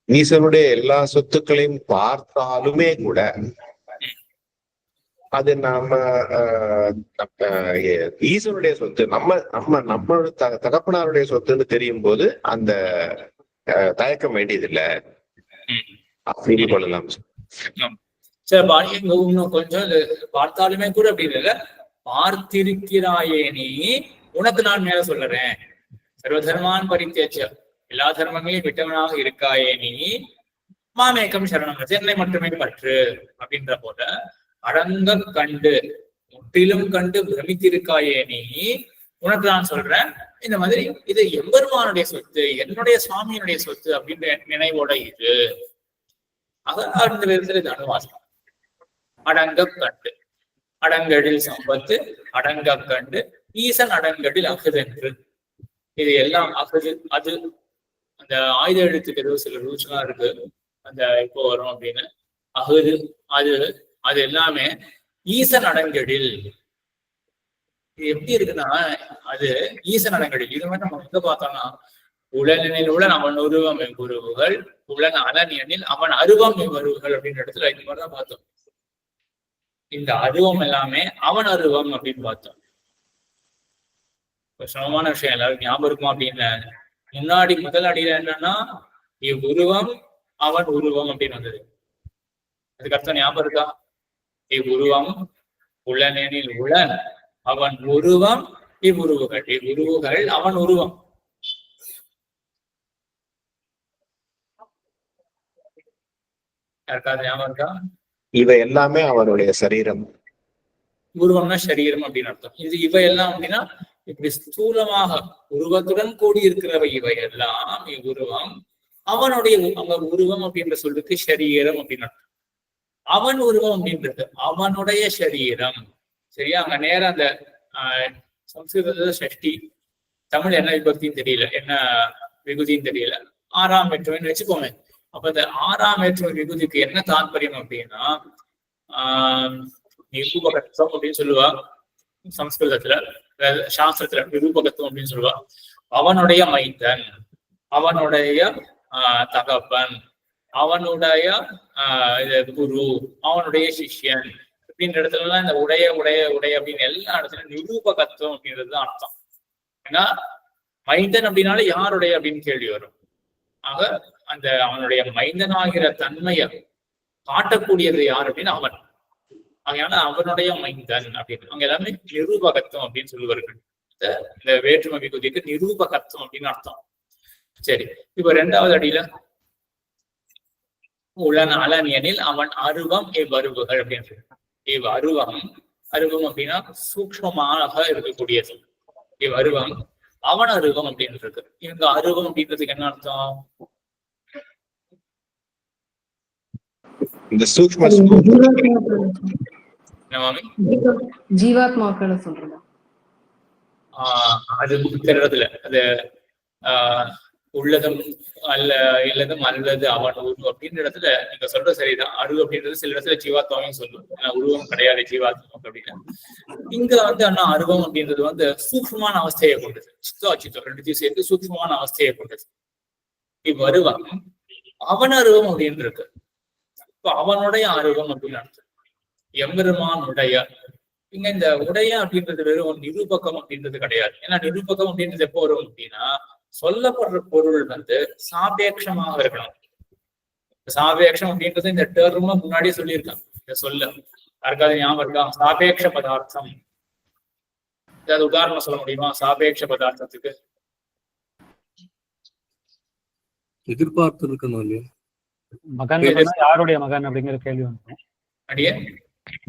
ஈசனுடைய எல்லா சொத்துக்களையும் பார்த்தாலுமே கூட அது நம்ம ஈசனுடைய சொத்து, நம்மளோட தகப்பனாருடைய சொத்துன்னு தெரியும் போது அந்த தயக்கம் வேண்டியதில்லை அப்படின்னு கொள்ளலாம். சரி, இன்னும் கொஞ்சம் பார்த்தாலுமே கூட அப்படின்னு இல்ல, பார்த்திருக்கிறாயே நீ, உனக்கு நான் மேல சொல்லுறேன். சர்வதர்மான் பரித்தேஜ, எல்லா தர்மங்களையும் விட்டவனாக இருக்காயே நீ, மாமேக்கம் சரணம், என்னை மட்டுமே பற்று அப்படின்ற போல அடங்க கண்டு முற்றிலும் கண்டு பிரமித்திருக்காயே நீ, உனக்கு நான் சொல்றேன் இந்த மாதிரி இது எம்பெருமானுடைய சொத்து, என்னுடைய சுவாமியினுடைய சொத்து அப்படின்ற நினைவோட இது. அந்த விதத்துல இது அனுவாசம். அடங்க கண்டு, அடங்கடில் சம்பத்து, அடங்க கண்டு ஈசன் அடங்கடில் அகுதென்று. இது எல்லாம் அகுது. அது அந்த ஆயுத எழுத்துக்கு ஏதோ சில ரூல்ஸ் எல்லாம் இருக்கு, அந்த இப்போ வரும் அப்படின்னு. அகுது அது அது எல்லாமே ஈசன் அடங்கடில். இது எப்படி இருக்குன்னா, அது ஈசன் அடங்கடில். இது மாதிரி நம்ம எங்க பார்த்தோம்னா, உலனில் உள்ள அவன் உருவம் எவ்வுருவுகள், உலன் அலன் எண்ணில் அவன் அருவம் எவ்வருவுகள் அப்படின்ற இடத்துல இது மாதிரிதான் பார்த்தோம். இந்த அருவம் எல்லாமே அவன் அருவம் அப்படின்னு பார்த்தோம். சிரமமான விஷயம் எல்லாரும் ஞாபகம் இருக்குமா அப்படின்னு, முன்னாடி முதல் அடியில என்னன்னா இவ்வுருவம் அவன் உருவம் அப்படின்னு வந்தது. அதுக்கு அர்த்தம் ஞாபகம் இருக்கா? இவ்வுருவம் உலனெனில் உலன் அவன் உருவம் இவ்வுருவுகள், இவ்வுருவுகள் அவன் உருவம். யாருக்காவது ஞாபகம் இருக்கா? இவை எல்லாமே அவனுடைய சரீரம். உருவம்னா சரீரம் அப்படின்னு அர்த்தம். இது இவை எல்லாம் அப்படின்னா இப்படி ஸ்தூலமாக உருவத்துடன் கூடி இருக்கிறவை இவை எல்லாம் இவ்வுருவம். அவனுடைய அவங்க உருவம் அப்படின்ற சொல்லுக்கு சரீரம் அப்படின்னு அர்த்தம். அவன் உருவம் அப்படின்றது அவனுடைய சரீரம். சரியா? அங்க நேரம் அந்த சம்ஸ்கிருத ஷஷ்டி, தமிழ் என்ன விபக்தின்னு தெரியல, என்ன விகுதின்னு தெரியல, 6ஆம் வேற்றுமைன்னு வச்சுக்கோங்க. அப்ப இந்த 6ஆம் வேற்றுமை விகுதிக்கு என்ன தாற்பயம் அப்படின்னா, நிரூபகத்துவம் அப்படின்னு சொல்லுவா சம்ஸ்கிருதத்துல, சாஸ்திரத்துல நிரூபகத்துவம் அப்படின்னு சொல்லுவா. அவனுடைய மைந்தன், அவனுடைய தகப்பன், அவனுடைய குரு, அவனுடைய சிஷ்யன் அப்படின்ற இடத்துல எல்லாம் இந்த உடைய உடைய உடைய அப்படின்னு எல்லா இடத்துலயும் நிரூபகத்துவம் அப்படின்றது தான் அர்த்தம். ஏன்னா மைந்தன் அப்படின்னாலே யாருடைய அப்படின்னு கேள்வி வரும். ஆக அந்த அவனுடைய மைந்தனாகிற தன்மையை காட்டக்கூடியது யார் அப்படின்னு அவன். அதனால அவனுடைய மைந்தன் அப்படின்னு அங்க எல்லாமே நிரூபகத்துவம் அப்படின்னு சொல்லுவார்கள். இந்த வேற்றுமை விகுதிக்கு நிரூபகத்துவம் அப்படின்னு அர்த்தம். சரி, இப்ப 2வது அடியில உலன் அலன் எனில் அவன் அருவம் இவ்வருவுகள் அப்படின்னு சொல்லி, இவ் அருவம், அருவம் அப்படின்னா சூக்ஷ்மமாக இருக்கக்கூடியது. இவ் அருவம் அவன் அருவம் அப்படின்னு இருக்கு. இவங்க அருவம் அப்படின்றதுக்கு என்ன அர்த்தம்? இந்த சூக்ஷ்ம ஜீவாத்மாக்களை சொல்றதா? அது தெரிறதுல அது உள்ளதும் அல்ல இல்லதும் அல்லது அவன் உருவம் அப்படின்ற இடத்துல நீங்க சொல்ற சரிதான். அரு அப்படின்றது சில இடத்துல ஜீவாத்மாவையும் சொல்லும், உருவம் கிடையாது ஜீவாத்மா அப்படின்னு. இங்க ஆனா அருவம் அப்படின்றது சூக்ஷ்மமான அவஸ்தையை கொண்டது. சித்தோ அச்சித்தோ ரெண்டுத்தையும் சேர்த்து சூக்ஷ்மமான அவஸ்தையை கொண்டது. இவ்வருவம் அவன் அருவம் அப்படின்னு இருக்கு. இப்ப அவனுடைய அருவம் அப்படின்னு அர்த்தம். எம்பெருமானுடைய, இங்க இந்த உடைய அப்படின்றது வெறும் நிரூபகம் அப்படின்றது கிடையாது. ஏன்னா நிரூபகம் அப்படின்றது எப்போ வரும் அப்படின்னா, சொல்லப்படுற பொருள் சாபேட்சமாக இருக்கணும். சாபேட்சம் அப்படின்றது இந்த டேர்ம் முன்னாடியே சொல்லியிருக்காங்க. இந்த சொல்ல யாருக்காவது ஞாபகம் இருக்கா? சாபேட்ச பதார்த்தம், ஏதாவது உதாரணம் சொல்ல முடியுமா சாபேட்ச பதார்த்தத்துக்கு? எதிர்பார்த்து இருக்கணும் இல்லையா? மகன் யாருடைய மகன் அப்படிங்கிற கேள்வி வந்து அடியே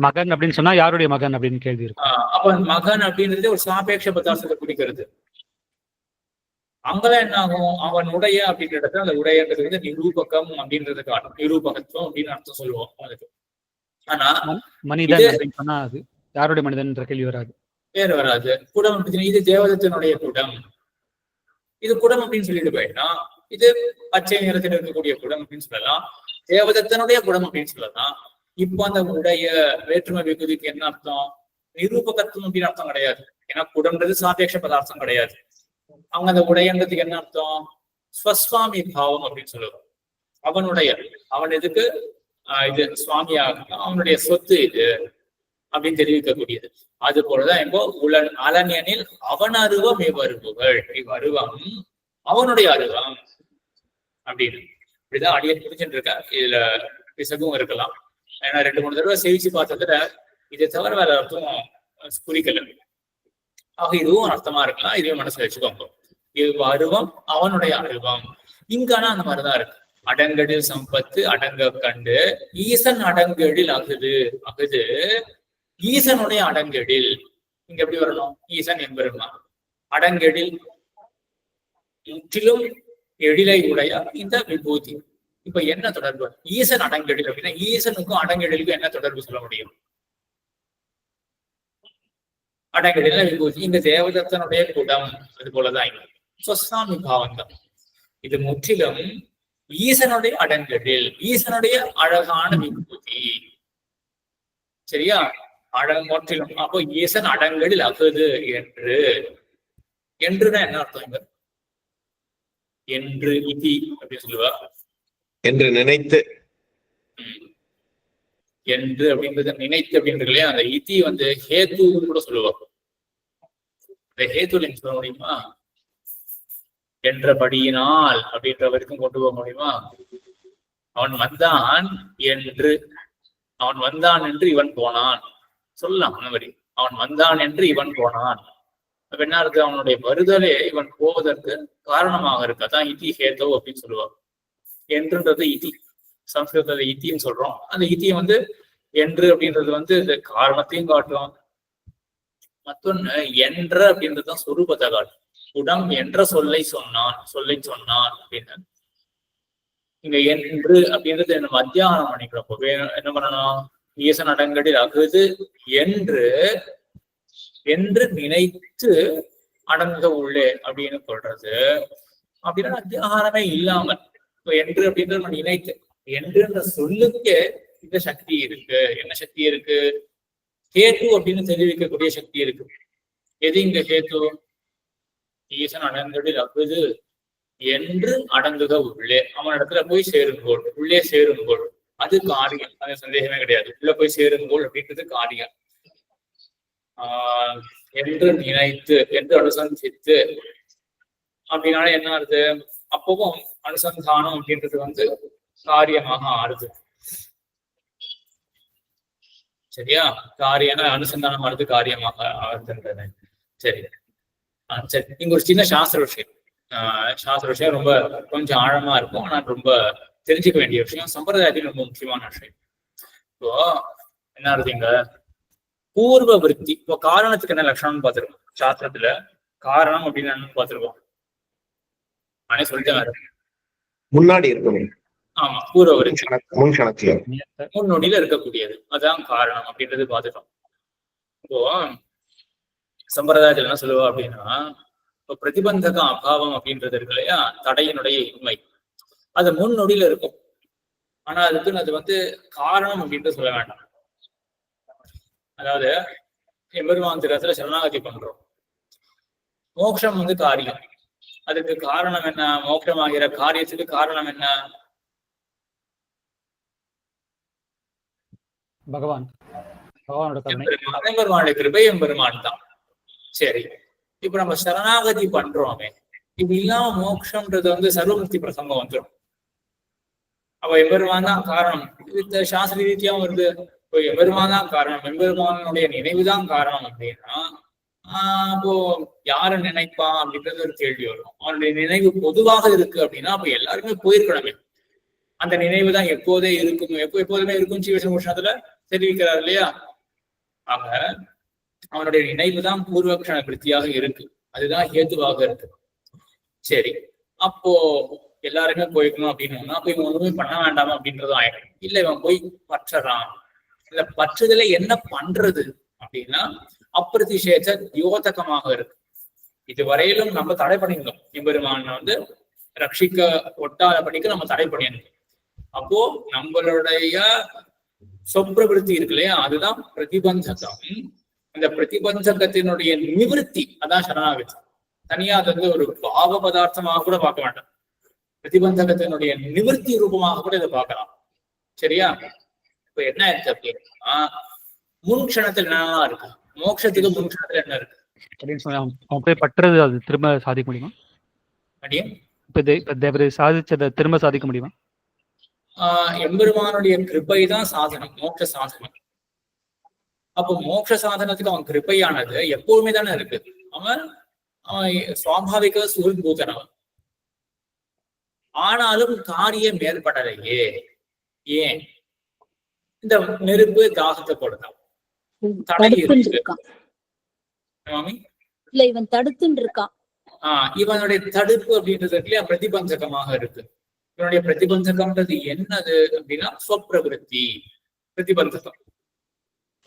மகன் அப்படின்னு சொன்னா யாருடைய மகன் அப்படின்னு கேள்வி இருக்கு. அப்ப மகன் அப்படின்றது ஒரு சாபேட்ச பதார்த்தத்தை குறிக்கிறது. அங்கெல்லாம் என்ன ஆகும், அவனுடைய அப்படின்ற இடத்துல அந்த உடையன்றது வந்து நிரூபகம் அப்படின்றது காட்டும். நிரூபகத்துவம் அப்படின்னு அர்த்தம் சொல்லுவோம் அதுக்கு. ஆனா மனிதன் அப்படின்னு சொன்னா அது யாருடைய மனிதன்ற கேள்வி வராது, வேறு வராது. குடம் அப்படின்னு இது தேவதத்தினுடைய குடம், இது குடம் அப்படின்னு சொல்லிட்டு போயிட்டா இது பச்சை நிறத்தில் இருக்கக்கூடிய குடம் அப்படின்னு சொல்லலாம், தேவதத்தனுடைய குடம் அப்படின்னு சொல்லலாம். இப்போ அந்த உடைய வேற்றுமை விகுதிக்கு என்ன அர்த்தம், நிரூபகத்துவம் அப்படின்னு அர்த்தம் கிடையாது. ஏன்னா குடம்ன்றது சாபேட்ச பதார்த்தம் கிடையாது. அவங்க அந்த உடையன்றதுக்கு என்ன அர்த்தம், ஸ்வஸ்வாமி பாவம் அப்படின்னு சொல்லுவாங்க. அவனுடைய, அவன் எதுக்கு இது சுவாமியாக அவனுடைய சொத்து இது அப்படின்னு தெரிவிக்கக்கூடியது. அது போலதான் இப்போ அலனியனில் அவன் அருவம் இவ்வருவுகள், இவ்வருவம் அவனுடைய அருவம் அப்படின்னு இப்படிதான் அடியன் புரிஞ்சுட்டு இருக்கா. இதுல பிசகும் இருக்கலாம், ஏன்னா 2-3 தடவை சேவிச்சு பார்த்ததுல இதை தவிர வேற அர்த்தம் குறிக்கல. ஆக இதுவும் அர்த்தமா இருக்கலாம், இதையும் மனசுல வச்சுக்கோங்க. இது அருவம் அவனுடைய அருவம். இங்கானா அந்த மாதிரிதான் இருக்கு. அடங்கடில் சம்பத்து அடங்க கண்டு ஈசன் அடங்கடில் அகுது, அகுது ஈசனுடைய அடங்கெடில். இங்க எப்படி வரணும், ஈசன் என்பருமா அடங்கெடில் முற்றிலும் எழிலை உடைய இந்த விபூதி. இப்ப என்ன தொடர்பு, ஈசன் அடங்கெடில் அப்படின்னா ஈசனுக்கும் அடங்கெடிலுக்கும் என்ன தொடர்பு சொல்ல முடியும்? அடங்கெடில விபூதி, இங்க தேவதத்தனுடைய குடம், அது போலதான் இங்க ஸ்வஸ்வாமி பாவந்தம். இது முற்றிலும் ஈசனுடைய அடங்கெடில், ஈசனுடைய அழகான விபூதி. சரியா, முற்றிலும். அப்போ ஈசன் அடங்கடில் அகுது என்றுதான் என்ன அர்த்தம், என்று இதி அப்படின்னு சொல்லுவா, என்று நினைத்து, என்று அப்படின்றத நினைத்து அப்படின்றது இல்லையா. அந்த இதி வந்து ஹேத்து கூட சொல்லுவா. இந்த ஹேத்துல சொல்ல முடியுமா, என்றபடியினால் அப்படின்ற வரைக்கும் கொண்டு போக முடியுமா? அவன் வந்தான் என்று, அவன் வந்தான் என்று இவன் போனான் சொல்லலாம். அந்த மாதிரி அவன் வந்தான் என்று இவன் போனான், அப்ப என்ன இருக்கு, அவனுடைய வருதலே இவன் போவதற்கு காரணமாக இருக்கு. அதான் இதி ஹேதோ அப்படின்னு சொல்லுவாங்க. என்றுன்றது இதி, சம்ஸ்கிருதத்தை இத்தின்னு சொல்றோம். அந்த இத்தியை வந்து என்று அப்படின்றது வந்து இந்த காரணத்தையும் காட்டும். மற்றொன்னு என்ற அப்படின்றதுதான் சொரூபத்தை காட்டும். குடம் என்ற சொல்லை சொன்னான் அப்படின்னு. இங்க என்று அப்படின்றது நம்ம அத்தியானம் பண்ணிக்கிறப்போ என்ன பண்ணணும், ஈசன் அடங்கடில் அகுது என்று நினைத்து அடங்க உள்ளே அப்படின்னு சொல்றது. அப்படின்னா அத்தியாகாரமே இல்லாமல் என்று அப்படின்றது நம்ம நினைத்து, என்றுன்ற சொல்லுக்கே இந்த சக்தி இருக்கு. என்ன சக்தி இருக்கு, ஹேத்து அப்படின்னு தெரிவிக்கக்கூடிய சக்தி இருக்கு. எது இங்க ஹேத்து, ஈசன் அடங்கடில் அகுது என்று அடங்குக உள்ளே, அவன் இடத்துல போய் சேருங்கோள், உள்ளே சேருங்கோள், அது காரியம், அது சந்தேகமே கிடையாது. உள்ள போய் சேருங்கோள் அப்படின்றது காரியம். என்று நினைத்து, என்று அனுசந்தித்து அப்படின்னால என்ன ஆறுது, அப்பவும் அனுசந்தானம் அப்படின்றது வந்து காரியமாக ஆறுது. சரியா, காரியம் அனுசந்தானம் ஆறுது காரியமாக ஆறுதுன்றது. சரி சரி, இங்க ஒரு சின்ன சாஸ்திர விஷயம். சாஸ்திர விஷயம் ரொம்ப கொஞ்சம் ஆழமா இருக்கும், ஆனா ரொம்ப தெரிஞ்சுக்க வேண்டிய விஷயம், சம்பிரதாயத்தில் ரொம்ப முக்கியமான விஷயம். இப்போ என்ன இருக்குங்க, பூர்வ விருத்தி. இப்போ காரணத்துக்கு என்ன லட்சணம்னு பார்த்திருக்கோம் சாஸ்திரத்துல. காரணம் அப்படின்னு என்னன்னு பார்த்திருக்கோம், நானே சொல்லிட்டேன், முன்னாடி இருக்கணும். ஆமா, பூர்வ விருத்தி முன்னோடியில இருக்கக்கூடியது, அதான் காரணம் அப்படின்றது பார்த்துட்டோம். இப்போ சம்பிரதாயத்துல என்ன சொல்லுவா அப்படின்னா, இப்போ பிரதிபந்தக அபாவம் அப்படின்றது இருக்கு இல்லையா, தடையினுடைய இன்மை, அது முன்னொடியில இருக்கும். ஆனா அதுக்குன்னு அது வந்து காரணம் அப்படின்ட்டு சொல்ல வேண்டாம். அதாவது எம்பெருமான் திரத்துல சரணாகதி பண்றோம், மோட்சம் வந்து காரியம், அதுக்கு காரணம் என்ன, மோட்சமாகிற காரியத்துக்கு காரணம் என்ன, பகவானோட எம்பெருமானுடைய கிருபை, எம்பெருமான் தான். சரி, இப்ப நம்ம சரணாகதி பண்றோமே, இது இல்லாம மோட்சம்ன்றது வந்து சர்வமுக்தி பிரசங்கம் வந்துடும். அப்ப எம்பெருமான் தான் காரணம், இது சாஸ்திர ரீதியாவும் வருது. இப்போ எம்பெருமான் தான் காரணம், எம்பெருமானுடைய நினைவுதான் காரணம் அப்படின்னா, அப்போ யார நினைப்பான் அப்படின்றது ஒரு கேள்வி வரும். அவனுடைய நினைவு பொதுவாக இருக்கு அப்படின்னா அப்ப எல்லாருமே போயிருக்கணுமே. அந்த நினைவு தான் எப்போதே இருக்கும், எப்போதுமே இருக்கும் சீவசமோஷத்துல தெரிவிக்கிறார் இல்லையா. ஆக அவனுடைய நினைவு தான் பூர்வக்ஷண விருத்தியாக இருக்கு, அதுதான் ஹேத்துவாக இருக்கு. சரி, அப்போ எல்லாருமே போய்க்கணும் அப்படின்னு அப்ப இவன் ஒண்ணுமே பண்ண வேண்டாமா அப்படின்றதும் ஆயிடும். இல்ல இவன் போய் பற்றறான். இல்ல பற்றுதல என்ன பண்றது அப்படின்னா அப்பிரதிஷேத யோதகமாக இருக்கு. இதுவரையிலும் நம்ம தடை பண்ணியிருந்தோம். எம்பெருமான் வந்து ரட்சிக்க ஒட்டாத படிக்க நம்ம தடை பண்ணியிருந்தோம். அப்போ நம்மளுடைய சொப்பிரவருத்தி இருக்கு இல்லையா, அதுதான் பிரதிபந்தகம். அந்த பிரதிபந்தகத்தினுடைய நிவிருத்தி அதான் சரணாகதி. தனியா அது வந்து ஒரு பாவ பதார்த்தமாக கூட பார்க்க வேண்டாம். பிரதிபந்தகத்தினுடைய நிவிருத்தி ரூபமாக கூட இதை பார்க்கலாம். சரியா? இப்ப என்ன இருக்கு அப்படின்னா, முன் க்ஷணத்துல என்னெல்லாம் இருக்கு, மோட்சத்துக்கு முன் க்ஷணத்துல என்ன இருக்கு அப்படின்னு சொல்லி அவன் போய் பற்றுறது அது திரும்ப சாதிக்க முடியுமா? அப்படியே இப்ப சாதிச்சதை திரும்ப சாதிக்க முடியுமா? எம்பெருமானுடைய கிருபை தான் சாதனம், மோட்ச சாதனம். அப்போ மோட்ச சாதனத்துக்கு அவன் கிருபையானது எப்பவுமே தானே இருக்கு. அவன் சுவாபாவிக சுகூதனவன். ஆனாலும் காரியம் ஏற்படலையே. ஏன்? இந்த நெருப்பு தாகத்தை கொடுத்தான், தடை இருக்கு. இல்ல இவன் தடுத்துட்டு இருக்கான். இவனுடைய தடுப்பு அப்படின்றது இல்லையா பிரதிபந்தகமாக இருக்கு. இவனுடைய பிரதிபந்தகம்ன்றது என்னது அப்படின்னா ஸ்வப்பிரவருத்தி பிரதிபந்தகம்.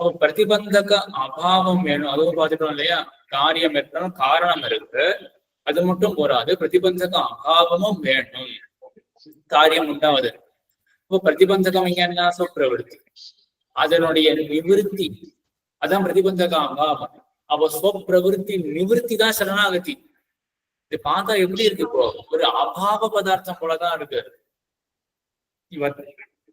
அப்போ பிரதிபந்தக அபாவம் வேணும். அதுவும் பார்த்துட்டோம் இல்லையா, காரியம் ஏற்படும் காரணம் இருக்கு, அது மட்டும் போராது, பிரதிபந்தக அபாவமும் வேணும் காரியம் உண்டாவது. இப்போ பிரதிபந்தகம் இங்க என்ன? ஸ்வப்பிரவருத்தி, அதனுடைய நிவிருத்தி அதான் பிரதிபந்தக அபாவம். அப்போ ஸ்வப்பிரவருத்தி நிவிருத்தி தான் சரணாகதி. இது பார்த்தா எப்படி இருக்கு? இப்போ ஒரு அபாவ பதார்த்தம் போலதான் இருக்கு. இவன்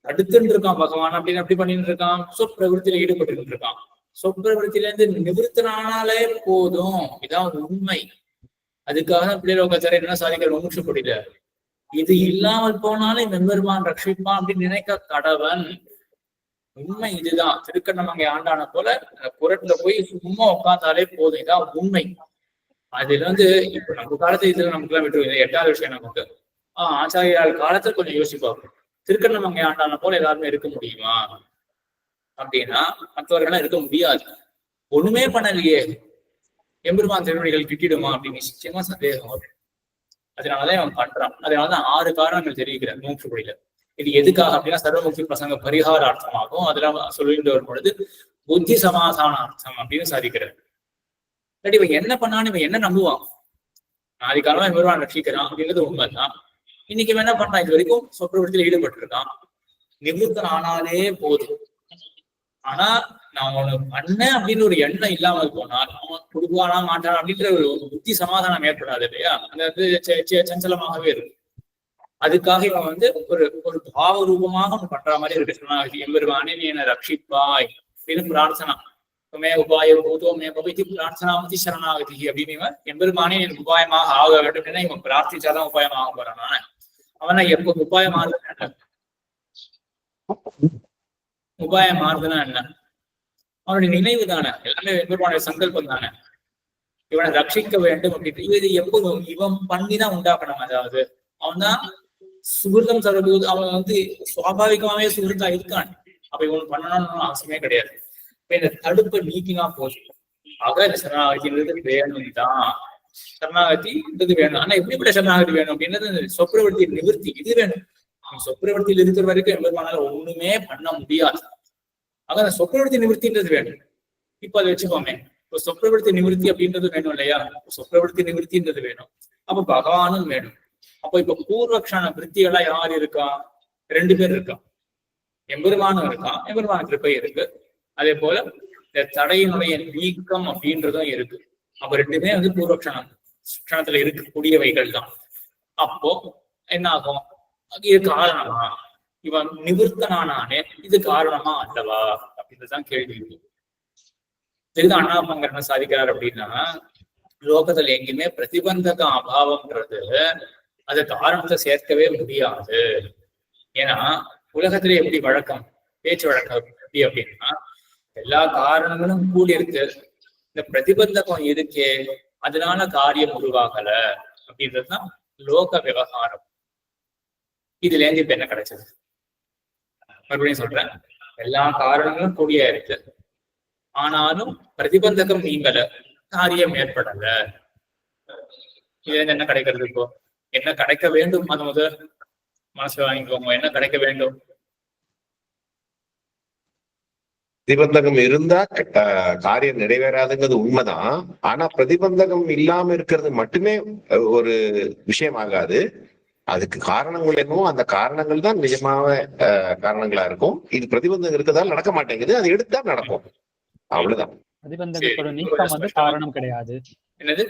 தடுத்துட்டு இருக்கான் பகவான் அப்படின்னு அப்படி பண்ணிட்டு இருக்கான், சொப்பிரவருத்தியில ஈடுபட்டு இருக்கான். சொப்பிரவருத்தில இருந்து நிவர்த்தனாலே போதும், இதான் உண்மை. அதுக்காக பிள்ளைலோகத்தார என்ன சாதிக்கிற முமுட்சுப்படியில இது இல்லாமல் போனாலும் எம்பெருமான் ரட்சிப்பான் அப்படின்னு நினைக்க கடவன். உண்மை இதுதான். திருக்கண்ணமங்கை ஆண்டான போல புறத்துல போய் சும்மா உட்காந்தாலே போதும், இதான் உண்மை. அதுல வந்து இப்ப நம்ம காலத்துல இதுல நமக்கு எல்லாம் விட்டு 8வது விஷயம் நமக்கு ஆச்சாரியால் காலத்துல கொஞ்சம் யோசிப்பாங்க. திருக்கண்ணமங்கை ஆண்டான போல எல்லாருமே இருக்க முடியுமா அப்படின்னா மற்றவர்கள்லாம் இருக்க முடியாது. ஒண்ணுமே பண்ணலையே, எம்பெருமான் திருவடிகள் கிட்டிடுமா அப்படின்னு நிச்சயமா சந்தேகம் வரும். அதனாலதான் அவன் பண்றான். அதனாலதான் 6 காரணங்கள் தெரிவிக்கிறார் மூச்சுப்படியில. இது எதுக்காக அப்படின்னா சர்வமுக்தி பிரசங்க பரிகாரார்த்தமாகும். அதெல்லாம் சொல்லிட்டு வரும் பொழுது புத்தி சமாதானார்த்தம் அப்படின்னு சாதிக்கிறார். இல்லாட்டி இவன் என்ன பண்ணான்னு இவன் என்ன நம்புவான்? ஆதிகாலமா எம்பெருமான் ரட்சிக்கிறான் அப்படின்றது உண்மைதான். இன்னைக்கு இவன் என்ன பண்றான்? இது வரைக்கும் சொப்பிரவருத்தியில ஈடுபட்டு இருக்கான், நிவர்த்தன் ஆனாலே போதும். ஆனா நான் ஒண்ணு பண்ணேன் அப்படின்னு ஒரு எண்ணம் இல்லாமல் போனால் அவன் கொடுக்குவானா மாட்டான் அப்படின்ற ஒரு புத்தி சமாதானம் ஏற்படாது இல்லையா? அந்த சஞ்சலமாகவே இருக்கும். அதுக்காக இவன் வந்து ஒரு பாவ ரூபமாக அவன் பண்ற மாதிரி இருக்கு. சரணாகதி. எம்பெருமானே நீ என்னை ரட்சிப்பாய் அப்படின்னு பிரார்த்தனா, மே உபாய பூதோ மே பவிதி பிரார்த்தனாமதி சரணாகதி அப்படின்னு இவன் எம்பெருமானே எனக்கு உபாயமாக ஆக வேண்டும் அப்படின்னா இவன் பிரார்த்திச்சாதான் உபாயமாக போறான். அவனை எப்ப உபாயம் மாறுதுன்னா என்ன? உபாயம் மாறுதுன்னா என்ன? அவனுடைய நினைவு தானே, எல்லாமே எம்பெருமானுடைய சங்கல்பம் தானே. இவனை ரட்சிக்க வேண்டும் அப்படின்ட்டு இது எப்போதும் இவன் பண்ணிதான் உண்டாக்கணும். அதாவது அவன் தான் சுகிருதம் சர்வபூத, அவன் வந்து சுவாபாவிகமாவே சுகிருத்தா இருக்கான். அப்ப இவன் பண்ணணும்னு அவசியமே கிடையாது. இப்ப இந்த தடுப்பை நீக்கினா போதும். ஆக இந்த சரணாகதி வேணும் தான். சரணாகதி வேணும். ஆனா எப்படிப்பட்ட சரணாகதி வேணும் அப்படின்றது சொப்பிரவருத்தி நிவர்த்தி இது வேணும். சொப்பிரவருத்தியில் இருக்கிற வரைக்கும் எம்பெருமானால ஒண்ணுமே பண்ண முடியாது. ஆக அந்த சொப்பிரவருத்தி நிவர்த்தின்றது வேணும். இப்ப அதை வச்சுக்கோமே, இப்போ சொப்பிரவருத்தி நிவர்த்தி அப்படின்றது வேணும் இல்லையா? சொப்பிரவருத்தி நிவர்த்தின்றது வேணும். அப்ப பகவானும் வேணும். அப்ப இப்ப பூர்வக்ஷண விருத்திகளா யார் இருக்கா? 2 பேர் இருக்கா. எம்பெருமானும் இருக்கான், எம்பெருமான கிருப்பை இருக்கு. அதே போல இந்த தடையினுடைய நீக்கம் அப்படின்றதும் இருக்கு. அப்ப 2மே வந்து பூர்வக்ஷணத்துல இருக்கக்கூடியவைகள் தான். அப்போ என்ன ஆகும்? இது காரணமா? இவன் நிவர்த்தனானே இது காரணமா அல்லவா அப்படின்றதுதான் கேள்வி இருக்கு. இதுதான் அண்ணாமங்கர் என்ன சாதிக்கிறார் அப்படின்னா, லோகத்துல எங்கேயுமே பிரதிபந்தக அபாவம்ன்றது அது காரணத்தை சேர்க்கவே முடியாது. ஏன்னா உலகத்திலே எப்படி வழக்கம், பேச்சு வழக்கம் எப்படி அப்படின்னா எல்லா காரணங்களும் கூடி இருக்கு, இந்த பிரதிபந்தகம் இருக்கே அதனால காரியம் உருவாகல அப்படின்றதுதான் லோக விவகாரம். இதுல இருந்து இப்ப என்ன கிடைச்சது? மறுபடியும் சொல்றேன், எல்லா காரணங்களும் கூடிய இருக்கு, ஆனாலும் பிரதிபந்தகம் நீங்கல, காரியம் ஏற்படல. இதுல இருந்து என்ன கிடைக்கிறது? இப்போ என்ன கிடைக்க வேண்டும் அது முதல் மனசு வாங்கிக்கோங்க. என்ன கிடைக்க வேண்டும்? பிரதிபந்தகம் இருந்தா காரியம் நிறைவேறாதுங்கிறது உண்மைதான். ஆனா பிரதிபந்தகம் இல்லாம இருக்கிறது மட்டுமே ஒரு விஷயம் ஆகாது. அதுக்கு காரணங்கள் என்னவோ அந்த காரணங்கள் தான் நிஜமாவே காரணங்களா இருக்கும். இது பிரதிபந்தகம் இருக்கிறதால நடக்க மாட்டேங்குது, அது எடுத்தா நடக்கும், அவ்வளவுதான். பிரதிபந்தகத்தோட நீக்கம் வந்து காரணம் கிடையாது. என்னது?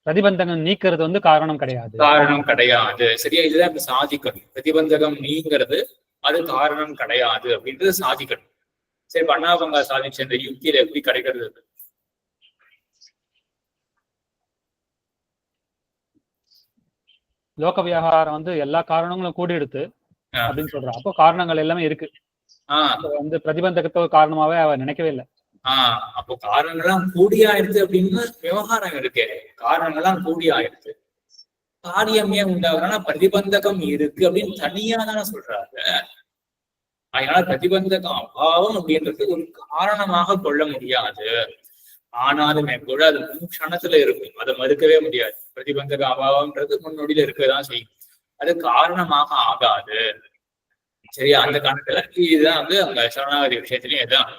பிரதிபந்தகம் நீக்கிறது வந்து காரணம் கிடையாது. காரணம் கிடையாது. சரியா? இதுதான் இப்ப சாதிக்கணும். பிரதிபந்தகம் நீங்கிறது அது காரணம் கிடையாது அப்படின்றது சாதிக்கணும். சரி, பண்ணாபங்க சாதிச்ச இந்த யுக்தியில எப்படி கிடைக்கிறது? லோக விவகாரம் வந்து எல்லா காரணங்களும் கூடி எடுத்து அப்படின்னு சொல்றான். அப்போ காரணங்கள் எல்லாமே இருக்கு. வந்து பிரதிபந்தகத்தோ காரணமாவே அவ நினைக்கவே இல்லை. அப்போ காரணங்கள்லாம் கூடி ஆயிடுது அப்படின்னு விவகாரம் இருக்கு. காரணங்கள்லாம் கூடி ஆயிடுது, காரியம் ஏன் உண்டாகுறா? பிரதிபந்தகம் இருக்கு அப்படின்னு தனியா தானே சொல்றாங்க. அதனால பிரதிபந்தகம் அபாவம் அப்படின்றது ஒரு காரணமாக கொள்ள முடியாது. ஆனாலுமே கூட அது க்ஷணத்துல இருக்கும், அதை மறுக்கவே முடியாது. பிரதிபந்தக அபாவம்ன்றது முன்னோடியில இருக்கதான் செய்யும், அது காரணமாக ஆகாது. சரியா? அந்த கணக்குல இதுதான் வந்து அந்த சரணாகதி விஷயத்திலயும் இதுதான்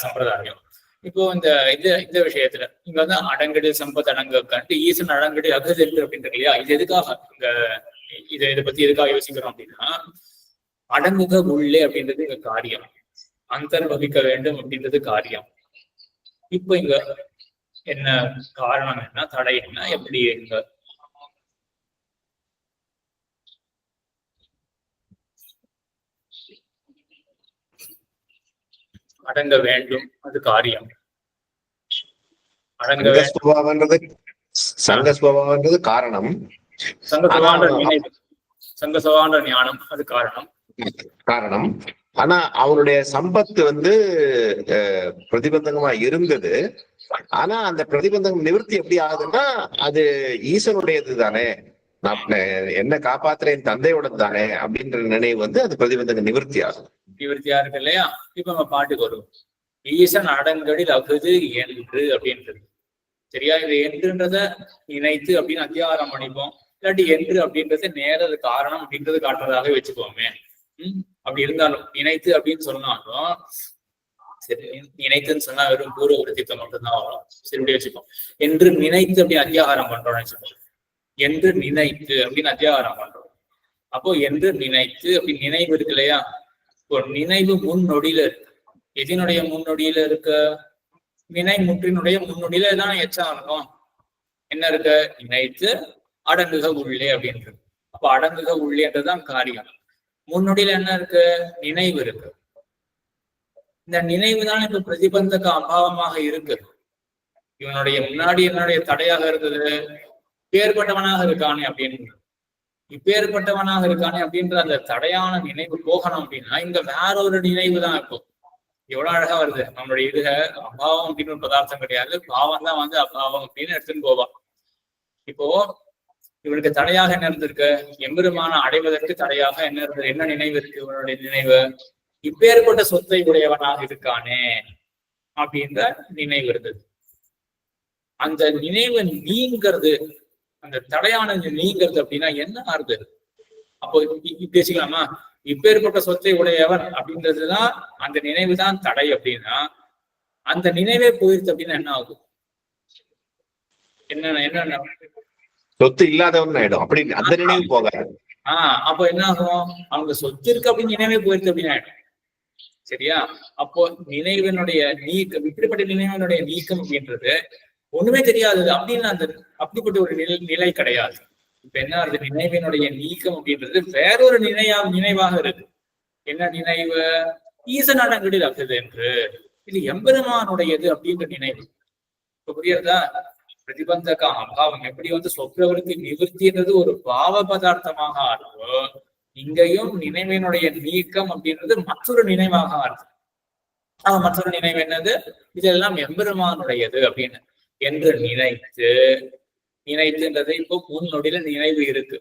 சம்பிரதாயம். இப்போ இந்த விஷயத்துல இங்க வந்து அடங்கடு சம்பத் அடங்க கண்டு ஈசன் அடங்கடு அகதென்று அப்படின்றது இல்லையா? இது எதுக்காக இதை பத்தி எதுக்காக யோசிக்கிறோம் அப்படின்னா, அடங்குக உள்ளே அப்படின்றது இங்க காரியம், அந்தர்வகிக்க வேண்டும் அப்படின்றது காரியம். இப்ப இங்க என்ன காரணம், என்ன தடை, என்ன எப்படி இங்க அடங்க வேண்டும், அது காரியம். சங்கஸ்வபாவன்றது காரணம், சங்கசவாண்ட ஞானம் அது காரணம். ஆனா அவருடைய சம்பத்து வந்து பிரதிபந்தகமா இருந்தது. ஆனா அந்த பிரதிபந்தகம் நிவர்த்தி எப்படி ஆகுதுன்னா, அது ஈசனுடையது தானே, நான் என்ன காப்பாத்துறேன் தந்தையோட தானே அப்படின்ற நினைவு வந்து அது பிரதிபந்தக நிவர்த்தியா இருக்கு இல்லையா? இப்ப நம்ம பாட்டுக்கு வருவோம். ஈசன் அடங்கடில் அகுது என்று அப்படின்றது. சரியா? இது என்றுன்றத நினைத்து அப்படின்னு அத்தியாரம் பண்ணிப்போம். இல்லாட்டி என்று அப்படின்றது நேரது காரணம் அப்படின்றது காட்டுறதாக வச்சுக்கோமே. அப்படி இருந்தாலும் நினைத்து அப்படின்னு சொன்னாலும் சரி, நினைத்துன்னு சொன்னா வெறும் பூர்வ விருத்தித்தம் மட்டும்தான் வரும். சரி, இப்படி வச்சுக்கோம். என்று நினைத்து அப்படின்னு அத்தியாகாரம் பண்றோம்னு வச்சுக்கோம். என்று நினைத்து அப்படின்னு அத்தியாகாரம் பண்றோம். அப்போ என்று நினைத்து அப்படி நினைவு இருக்கு இல்லையா? இப்போ நினைவு முன்னொடியில இருக்கு. எதினுடைய முன்னொடியில இருக்க? முற்றினுடைய முன்னொடியில தான் எச்சம் இருக்கும். என்ன இருக்க? நினைத்து அடங்குக உள்ளே அப்படின்றது. அப்ப அடங்குக உள்ளேன்றதுதான் காரியம். முன்னொடியில என்ன இருக்கு? நினைவு இருக்கு. இந்த நினைவு தான் இப்ப பிரதிபந்தக அபாவமாக இருக்கு. இவனுடைய முன்னாடி என்னுடைய தடையாக இருந்தது, இப்பேற்பட்டவனாக இருக்கானே அப்படின்னு. இப்பேற்பட்டவனாக இருக்கானே அப்படின்ற அந்த தடையான நினைவு போகணும் அப்படின்னா இங்க வேற ஒரு நினைவு தான் இருக்கும். எவ்வளவு அழகா வருது நம்மளுடைய இதுக. அபாவம் அப்படின்னு ஒரு பதார்த்தம் கிடையாது, பாவம் தான் வந்து அபாவம் அப்படின்னு எடுத்துன்னு போவான். இப்போ இவனுக்கு தடையாக என்ன இருந்திருக்கு? எம்பெருமான அடைவதற்கு தடையாக என்ன இருந்தது? என்ன நினைவு இருக்கு இவனுடைய நினைவு? இப்பேற்பட்ட சொத்தை உடையவனாக இருக்கானே அப்படின்ற நினைவு இருந்தது. அந்த நினைவு நீங்கிறது, அந்த தடையானது நீங்கிறது அப்படின்னா என்ன ஆறுது? அப்போ பேசிக்கலாமா? இப்பேற்பட்ட சொத்தை உடையவன் அப்படின்றதுதான் அந்த நினைவு தான் தடை அப்படின்னா, அந்த நினைவே போயிருச்சு அப்படின்னா என்ன ஆகும்? என்ன சொத்து இல்லாதவன் ஆயிடும். அப்படி அந்த நினைவு போகாது. அப்போ என்ன ஆகும்? அவங்க சொத்து இருக்கு அப்படின்னு நினைவே போயிருச்சு அப்படின்னு ஆயிடும். சரியா? அப்போ நினைவனுடைய நீக்கம், இப்படிப்பட்ட நினைவனுடைய நீக்கம் அப்படின்றது ஒண்ணுமே தெரியாது அப்படின்னு அந்த அப்படிப்பட்ட ஒரு நிலை கிடையாது. இப்ப என்ன ஆகுது? நினைவினுடைய நீக்கம் அப்படின்றது வேறொரு நினைவாக இருக்கு. என்ன நினைவு? ஈசன் அடங்கடில் ஆகுது என்று, இது எம்பெருமானுடையது அப்படின்ற நினைவு. இப்ப புரியுறதா? பிரதிபந்தக அபாவம் எப்படி வந்து சொப்ரவருக்கு நிவர்த்தின்றது ஒரு பாவ பதார்த்தமாக ஆகும், இங்கேயும் நினைவினுடைய நீக்கம் அப்படின்றது மற்றொரு நினைவாக ஆகுது. மற்றொரு நினைவு என்னது? இதெல்லாம் எம்பெருமானுடையது அப்படின்னு என்று நினைத்துன்றது இப்போ முன்னொடியில நினைவு இருக்கு,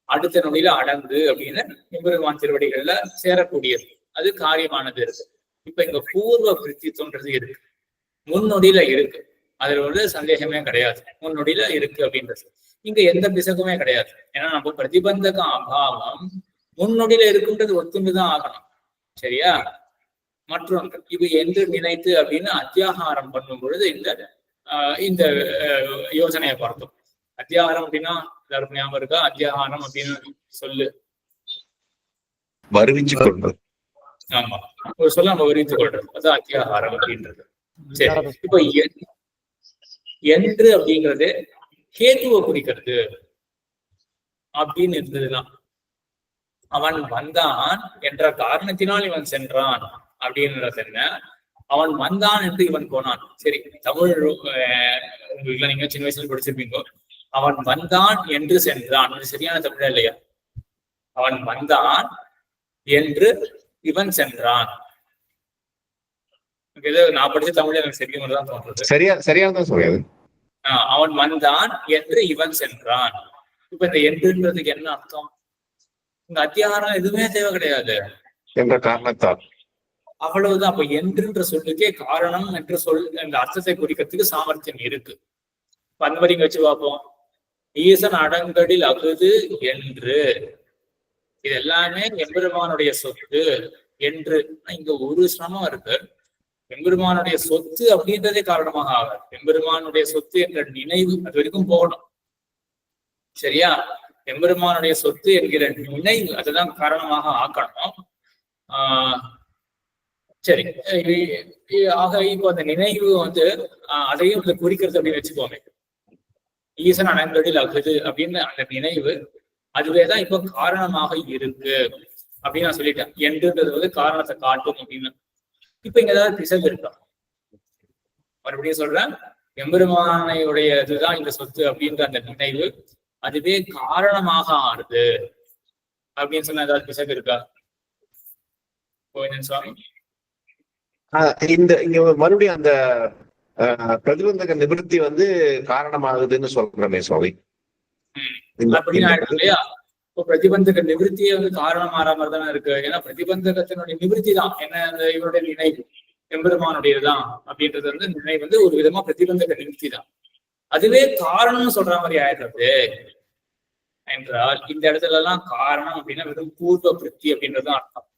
அடுத்த நொடியில அடங்கு அப்படின்னு எம்பெருமான் திருவடிகள்ல சேரக்கூடியது, அது காரியமானது இருக்கு. இப்ப இங்க பூர்வ விருத்தித்தோன்றது இருக்கு, முன்னொடியில இருக்கு. அதுல ஒரு சந்தேகமே கிடையாது, முன்னொடியில இருக்கு அப்படின்றது. இங்க எந்த பிசகுமே கிடையாது. ஏன்னா நம்ம பிரதிபந்தக அபாவம் முன்னொடியில இருக்குன்றது ஒத்துண்டுதான் ஆகணும். சரியா? மற்றொன்று இது என்று நினைத்து அப்படின்னு அத்தியாகாரம் பண்ணும் பொழுது இந்த யோசனையை பார்த்தோம். அத்தியாகாரம் அப்படின்னா எல்லாருக்கும் ஞாபகம் இருக்கா? அத்தியாகாரம் அப்படின்னு சொல்லு வருவிச்சு கொள்வது. ஆமா, ஒரு சொல்ல நம்ம வருவித்துக் கொள்றது, அதான் அத்தியாகாரம் அப்படின்றது. சரி, இப்போ என்று அப்படிங்கிறது கேத்துவ குறிக்கிறது அப்படின்னு இருந்ததுதான். அவன் வந்தான் என்ற காரணத்தினால் இவன் சென்றான் அப்படின்றது என்ன? அவன் வந்தான் என்று இவன் போனான். சரி, தமிழ் உங்களுக்கு நீங்க சின்ன வயசுல படிச்சிருப்பீங்க. அவன் வந்தான் என்று சென்றான், சரியான தமிழா இல்லையா? அவன் வந்தான் என்று இவன் சென்றான். நான் படிச்ச தமிழ் எனக்கு சரியான தான் தோன்றது. சரியானதான் சொல்றது. அவன் வந்தான் என்று இவன் சென்றான். இப்ப இந்த என்றுன்றதுக்கு என்ன அர்த்தம்? இந்த அத்தியாகாரம் எதுவுமே தேவை கிடையாது என்ற காரணத்தால், அவ்வளவுதான். அப்ப என்றுன்ற சொல்லுக்கே காரணம் என்று இந்த அர்த்தத்தை குறிக்கிறதுக்கு சாமர்த்தியம் இருக்கு. பன்வரிங்க வச்சு பார்ப்போம். ஈசன் அடங்கடில் அகுது என்று, இது எல்லாமே எம்பெருமானுடைய சொத்து என்று. இங்க ஒரு சிரமம் இருக்கு. எம்பெருமானுடைய சொத்து அப்படின்றதே காரணமாக ஆகாது. எம்பெருமானுடைய சொத்து என்ற நினைவு அது வரைக்கும் போகணும். சரியா? எம்பெருமானுடைய சொத்து என்கிற நினைவு அதுதான் காரணமாக ஆக்கணும். சரி, ஆக இப்போ அந்த நினைவு அதையும் குறிக்கிறது அப்படின்னு வச்சுக்கோங்க. ஈசன் அடங்கடில் அகுது அப்படின்னு அந்த நினைவு அதுவேதான் இப்போ காரணமாக இருக்கு அப்படின்னு நான் சொல்லிட்டேன். என்றுன்றது காரணத்தை காட்டும் அப்படின்னு. இப்ப இங்க ஏதாவது பிசகு இருக்கா? மறுபடியும் சொல்றேன், எம்பெருமானையுடைய இதுதான் இந்த சொத்து அப்படின்ற அந்த நினைவு அதுவே காரணமாக ஆறுது அப்படின்னு சொன்ன ஏதாவது பிசகு இருக்கா கோவிந்தன் சுவாமி? இங்க மறுபடியும் அந்த பிரதிபந்தக நிவர்த்தி காரணமாகுதுன்னு சொல்றமே சுவாமி. அப்படின்னு ஆயிடும் இல்லையா? இப்போ பிரதிபந்தக நிவர்த்தியே காரணம் ஆற மாதிரி தானே இருக்கு. ஏன்னா பிரதிபந்தகத்தினுடைய நிவர்த்தி தான் என்ன, அந்த இவருடைய நினைவு எம்பெருமானுடையதுதான் அப்படின்றது நினைவு ஒரு விதமா பிரதிபந்தக நிவர்த்தி தான். அதுவே காரணம்னு சொல்ற மாதிரி ஆயிடுறது என்றால் இந்த இடத்துல எல்லாம் காரணம் அப்படின்னா வெறும் பூர்வ பிருத்தி அப்படின்றதுதான் அர்த்தம்.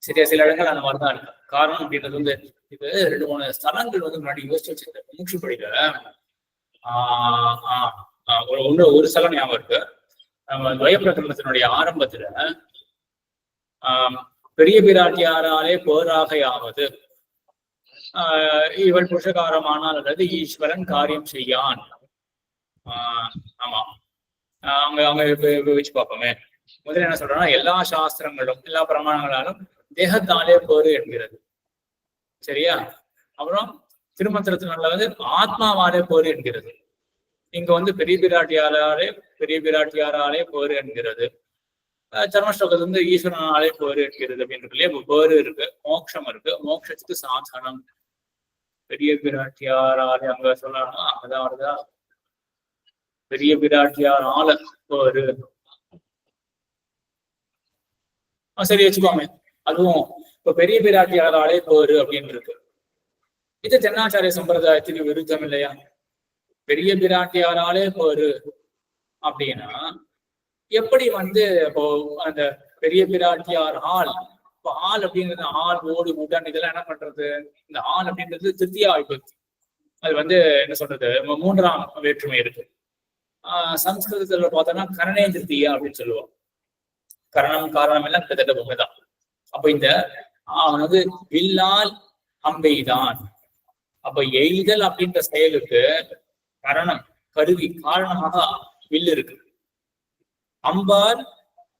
சரியா? சில இடங்கள் அந்த மாதிரிதான் இருக்கு. காரணம் அப்படின்றது இது 2-3 ஸ்தலங்கள் முன்னாடி யோசிச்சு வச்சிருக்கேன். மூச்சு படிக்க ஒரு ஸ்தலம் ஞாபகம் இருக்கு. நம்ம துவயப்பிரகரணத்தினுடைய ஆரம்பத்துல பெரிய பிராட்டியாராலே போராகையாவது இவள் புருஷகாரமானால் அல்லது ஈஸ்வரன் காரியம் செய்யான். ஆமா, அவங்க வச்சு பார்ப்போமே. முதல்ல என்ன சொல்றோம்னா, எல்லா சாஸ்திரங்களும் எல்லா பிரமாணங்களாலும் தேகத்தாலே போரு என்கிறது. சரியா? அப்புறம் திருமந்திரத்தினால ஆத்மாவாலே போரு என்கிறது. இங்க பெரிய பிராட்டியாராலே போரு என்கிறது. சர்மஸ்லோகத்துல ஈஸ்வரனாலே போரு என்கிறது அப்படின்றதுலயே போரு இருக்கு, மோட்சம் இருக்கு. மோட்சத்துக்கு சாதனம் பெரிய பிராட்டியாராலே அங்க சொல்லணும்னா அங்கதான் வருதா, பெரிய பிராட்டியாரால போரு. சரி வச்சுக்கோமே. அதுவும் இப்ப பெரிய பிராட்டியாராலே போரு அப்படின்னு இருக்கு. இது தென்னாச்சாரிய சம்பிரதாயத்துக்கு விருத்தம் இல்லையா? பெரிய பிராட்டியாராலே போரு அப்படின்னா எப்படி இப்போ அந்த பெரிய பிராட்டியார் ஆள், இப்போ ஆள் அப்படிங்கிறது ஆள் ஓடு உடன் இதெல்லாம் என்ன பண்றது? இந்த ஆள் அப்படின்றது திருத்தியா விபக்தி. அது என்ன சொல்றது, 3ஆம் வேற்றுமை இருக்கு. சம்ஸ்கிருதத்துல பார்த்தோம்னா கரணே திருத்தியா அப்படின்னு சொல்லுவோம். கரணம் காரணம் எல்லாம் கிட்டத்தட்ட பொங்கதான். அப்ப இந்த அவன் வில்லால் அம்பெய்தான். அப்ப எய்தல் அப்படின்ற செயலுக்கு கரணம் கருவி காரணமாக வில் இருக்கு. அம்பார்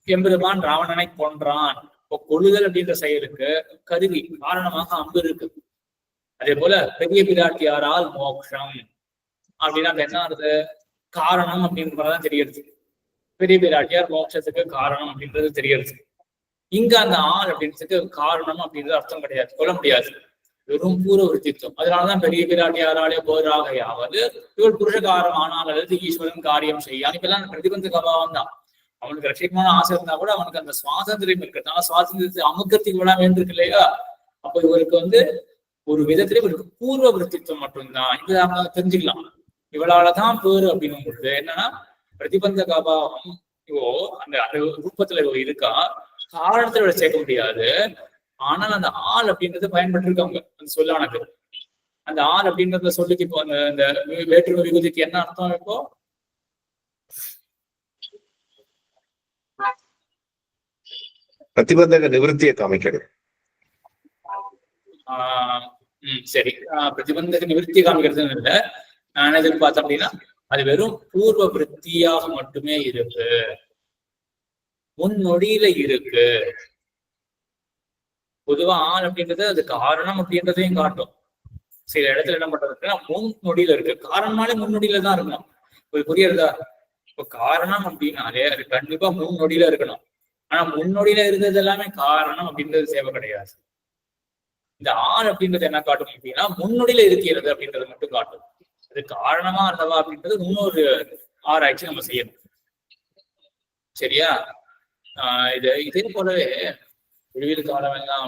எம்பெருமான் ராவணனை கொன்றான். இப்போ கொள்ளுதல் அப்படின்ற செயலுக்கு கருவி காரணமாக அம்பு இருக்கு. அதே போல பெரிய பிராட்டியாரால் மோட்சம் அப்படின்னா என்ன ஆகுது? காரணம் அப்படின்றதான் தெரியுது. பெரிய பிராட்டியார் மோட்சத்துக்கு காரணம் அப்படின்றது தெரியுது. இங்க அந்த ஆள் அப்படின்றதுக்கு காரணம் அப்படின்றது அர்த்தம் கிடையாது, சொல்ல முடியாது. வெறும் பூர்வ விருத்தித்துவம். அதனாலதான் பெரிய பிராட்டியாராலே போராகையாவது இவள் புருஷகாரம் ஆனால் அல்லது ஈஸ்வரன் காரியம் செய்யான். இப்பெல்லாம் பிரதிபந்தக அபாவம் தான். அவனுக்கு ரட்சிக்கமான ஆசை இருந்தா கூட அவனுக்கு அந்த சுவாதந்திரம் இருக்கிறதுனால சுவாதந்திரத்தை அமுக்கத்துக்கு விட வேண்டியிருக்கு இல்லையா? அப்போ இவருக்கு ஒரு விதத்துல இவருக்கு பூர்வ விருத்தித்துவம் மட்டும்தான். இது அவங்க தெரிஞ்சுக்கலாம். இவளாலதான் பேரு அப்படின்னும் பொழுது என்னன்னா பிரதிபந்தக அபாவம் இவோ அந்த அந்த ரூபத்துல இவ இருக்கா, காரணத்துல இவளை சேர்க்க முடியாது. ஆனால் அந்த ஆள் அப்படின்றத பயன்பட்டு இருக்காங்க அந்த சொல்லானது. அந்த ஆள் அப்படின்றத சொல்லிக்கு இப்போ அந்த வேற்றுமை விகுதிக்கு என்ன அர்த்தம்? இப்போ பிரதிபந்தக நிவர்த்தியை காமிக்கிறது. சரி, பிரதிபந்தக நிவர்த்தி காமிக்கிறதுன்னு இல்லை. நான் எதுக்கு பார்த்தேன் அப்படின்னா அது வெறும் பூர்வ விருத்தியாக மட்டுமே இருக்கு, முன்னொடியில இருக்கு. பொதுவா ஆள் அப்படின்றது அது காரணம் அப்படின்றதையும் காட்டும். சில இடத்துல என்ன பண்றதுன்னா முன்னொடியில இருக்கு, காரணம்னாலே முன்னொடியில தான் இருக்கணும். புரியுறதா? இப்ப காரணம் அப்படின்னாலே அது கண்டிப்பா முன்னொடியில இருக்கணும். ஆனா முன்னொடியில இருந்தது எல்லாமே காரணம் அப்படின்றது தேவை கிடையாது. இந்த ஆள் அப்படின்றது என்ன காட்டும் அப்படின்னா முன்னொடியில இருக்கிறது அப்படின்றது மட்டும் காட்டும். அது காரணமா இருந்தவா அப்படின்றது இன்னொரு ஆராய்ச்சி நம்ம செய்யணும். சரியா? இதே போலவே விடுவியல் காலம் எல்லாம்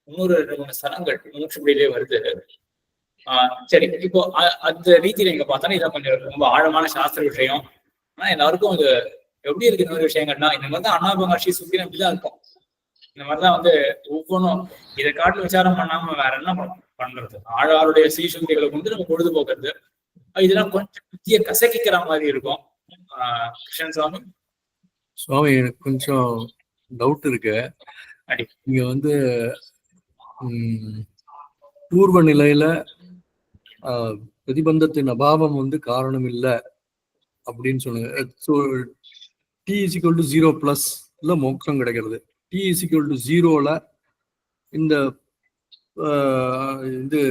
இன்னொரு 2-3 ஸ்தலங்கள் மூச்சுப்படியிலே வருது. சரி, இப்போ அந்த ரீதியில இங்க பார்த்தோன்னா இதான் கொஞ்சம் ரொம்ப ஆழமான சாஸ்திர விஷயம். ஆனா எல்லாருக்கும் இது எப்படி இருக்கு இன்னொரு விஷயங்கள்னா இந்த மாதிரிதான் அனாபகாட்சி சுத்திரம் இப்படிதான் இருக்கும். இந்த மாதிரிதான் ஒவ்வொன்றும் இதை காட்டில் விசாரம் பண்ணாம வேற என்ன பண்றது? ஆழ்வாருடைய ஸ்ரீசுந்திகளை கொண்டு நம்ம பொழுதுபோக்குறது. இதெல்லாம் கொஞ்சம் புத்திய கசக்கிக்கிற மாதிரி இருக்கும். கிருஷ்ணன் சுவாமி எனக்கு கொஞ்சம் டவுட் இருக்கு. இங்க பூர்வ நிலையில பிரதிபந்தத்தின் அபாவம் காரணம் இல்லை அப்படின்னு சொன்னாங்க. T=0+ மோட்சம் கிடைக்கிறது. T=0ல இந்த இது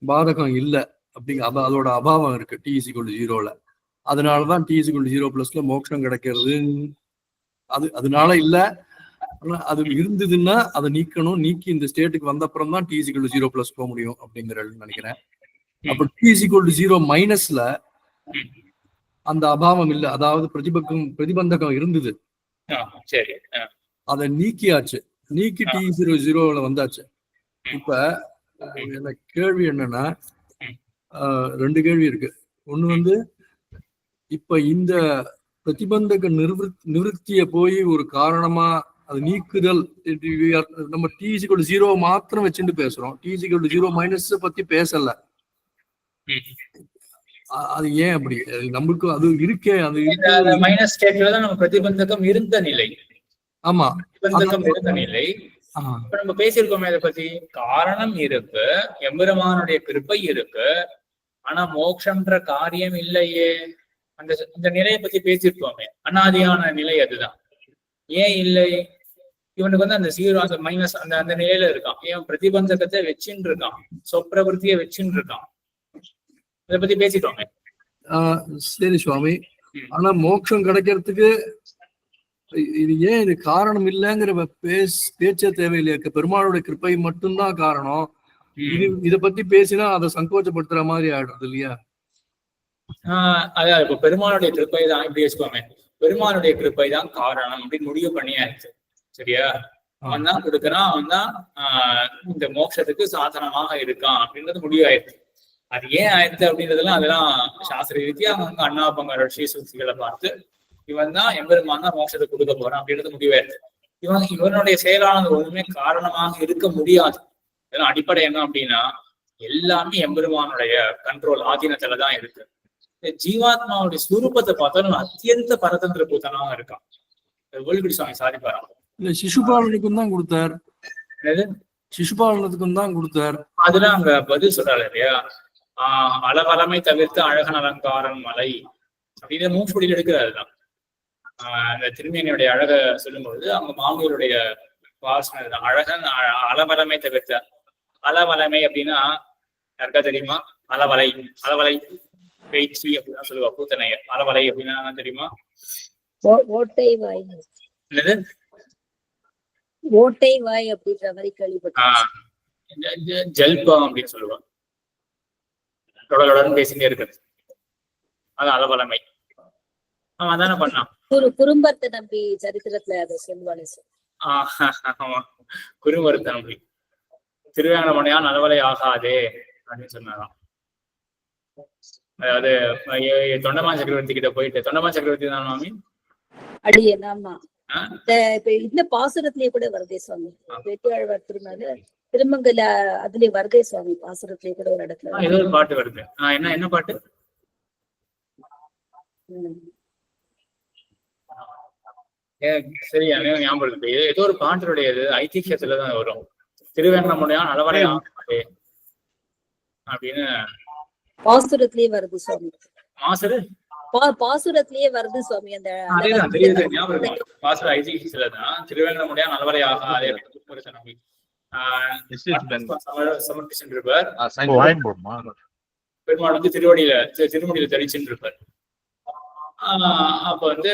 பாதகம் இல்லை அப்படிங்க, அதோட அபாவம் இருக்கு T=0ல. அதனாலதான் T=0+ மோட்சம் கிடைக்கிறது. அதனால இல்ல, அது இருந்ததுன்னா அதை நீக்கணும். நீக்கி இந்த ஸ்டேட்டுக்கு வந்த அப்புறம் தான் T=0+ போக முடியும் அப்படிங்கிறது நினைக்கிறேன். அப்ப T=0- அந்த அபாவம் இல்லை, அதாவது பிரதிபந்தகம் இருந்தது, அதை நீக்கியாச்சு. நீக்கி T=0ல வந்தாச்சு. இப்ப எனக்கு கேள்வி என்னன்னா 2 கேள்வி இருக்கு. ஒண்ணு இப்ப இந்த பிரதிபந்தக நிவர்த்திய போய் ஒரு காரணமா அது நீக்குதல், நம்ம T=0 மாத்திரம் வச்சுட்டு பேசுறோம். T=0- பத்தி பேசல. அது ஏன் அப்படி? நமக்கு அது இருக்கே, அது மைனஸ் ஸ்டேட்ல தான் நம்ம பிரதிபந்தகம் இருந்த நிலை. ஆமா, பிரதிபந்தகம் இருந்த நிலை. இப்ப நம்ம பேசியிருக்கோமே இதை பத்தி. காரணம் இருக்கு, எம்பெருமானுடைய கிருபை இருக்கு, ஆனா மோட்சம்ன்ற காரியம் இல்லையே. அந்த நிலையை பத்தி பேசியிருக்கோமே, அனாதியான நிலை. அதுதான் ஏன் இல்லை? இவனுக்கு அந்த 0 அந்த மைனஸ் அந்த நிலையில இருக்கான். ஏன் பிரதிபந்தகத்தை வச்சுன்னு இருக்கான், சொப்பிரவருத்தியை வச்சுன்னு இருக்கான். இதை பத்தி பேசிட்டோமே. சரி சுவாமி, ஆனா மோட்சம் கிடைக்கிறதுக்கு இது ஏன் இது காரணம் இல்லைங்கிற பேச்சே தேவையில்லையா? பெருமாளுடைய கிருப்பை மட்டும்தான் காரணம். இத பத்தி பேசினா அதை சங்கோச்சப்படுத்துற மாதிரி ஆயிடுறது இல்லையா? அதான் இப்ப பெருமாளுடைய கிருப்பை தான் இப்படி வச்சுக்கோமே, பெருமாளுடைய கிருப்பை தான் காரணம் அப்படின்னு முடிவு பண்ணியாச்சு. சரியா? அவன் தான் கொடுக்கறான், அவன் தான் இந்த மோட்சத்துக்கு சாதனமாக இருக்கான் அப்படின்றது முடிவாயிடுச்சு. அது ஏன் ஆயிடுச்சு அப்படின்றதெல்லாம் அதெல்லாம் சாஸ்திர ரீதியா அவங்க அண்ணாபங்க ஸ்ரீசுக்திகளை பார்த்து இவன் தான் எம்பெருமான் தான் மோட்சத்தை கொடுக்க போறான் அப்படின்றது முடிவாயிடுச்சு. இவனுடைய செயலானது ஒண்ணுமே காரணமாக இருக்க முடியாது. இதெல்லாம் அடிப்படை என்ன அப்படின்னா எல்லாமே எம்பெருமானுடைய கண்ட்ரோல் ஆதீனத்துலதான் இருக்கு. ஜீவாத்மாவுடைய ஸ்வரூபத்தை பார்த்தாலும் அத்தியந்த பரதந்திர பூத்தனாக இருக்கான். ஒளிகுடி சுவாமி சாதிப்பாராம். இல்ல, சிசுபாலனுக்கும் தான் கொடுத்தார், சிசுபாலனத்துக்கும் தான் கொடுத்தார். அதெல்லாம் அங்க பதில் சொல்றாரு இல்லையா? அளவலமை தவிர்த்து அழகன் அலங்காரன் மலை அப்படின்னு மூச்சுப்படியில் எடுக்கிறாருதான். அந்த திருமேனியுடைய அழக சொல்லும்பொழுது அவங்க மாமியருடைய வாசனை தான். அழகன் அளவலமை தவிர்த்த. அளவலமை அப்படின்னா யாருக்கா தெரியுமா? அளவலை, அளவலை பேச்சு அப்படின்னா சொல்லுவா பூத்தனைய. அளவலை அப்படின்னா தெரியுமா? ஓட்டை வாய். என்னது? ஓட்டை வாய் அப்படின்ற மாதிரி கேள்விப்பட்டேன். ஜல்பம் அப்படின்னு சொல்லுவாங்க. தொடர்ந்து பேசிட்டே இருக்கிறது, அது அளவலமை. அவன் அதானே பண்ணான். குறும்பர்த்த நம்பி சரித்திரத்துல அதை சொல்லுவாங்க. குறும்பர்த்த நம்பி திருவேங்கடமுடையான் நலவலை ஆகாதே அப்படின்னு சொன்னாராம். அதாவது தொண்டமான் சக்கரவர்த்தி கிட்ட போயிட்டு, தொண்டமான் சக்கரவர்த்தி தான் மாமி அடியேன். ஆமா, இப்ப இந்த பாசுரத்திலேயே கூட வருதே சுவாமி, வேட்டையாழ்வார் திருமண திருமங்கல அதுலயே வருதே சுவாமி, பாசுரத்திலேயே கூட ஒரு இடத்துல ஏதோ ஒரு பாட்டு வருது. என்ன பாட்டு? சரியா ஞாபகம் இருக்கு. ஏதோ ஒரு பாட்டுடையது ஐதிஹ்யத்துலதான் வரும். திருவேங்கடமுடையான் நலவலை ஆகாதே அப்படின்னு பாசுரத்திலேயே வருது சுவாமி. பாசுரத்திலேயே வருது சுவாமி. அந்த அதேதான் தெரியுது, ஞாபகம் இருக்கு. பாசுர ஐதிஹ்யத்துலதான் திருவேங்கடமுடையான் நலவலை ஆகாதே அப்படின்னு சமர்ப்பி சென்றிருப்பார். பெருமாள் வந்து திருமணியில தரிச்சுட்டு இருப்பார். அப்ப வந்து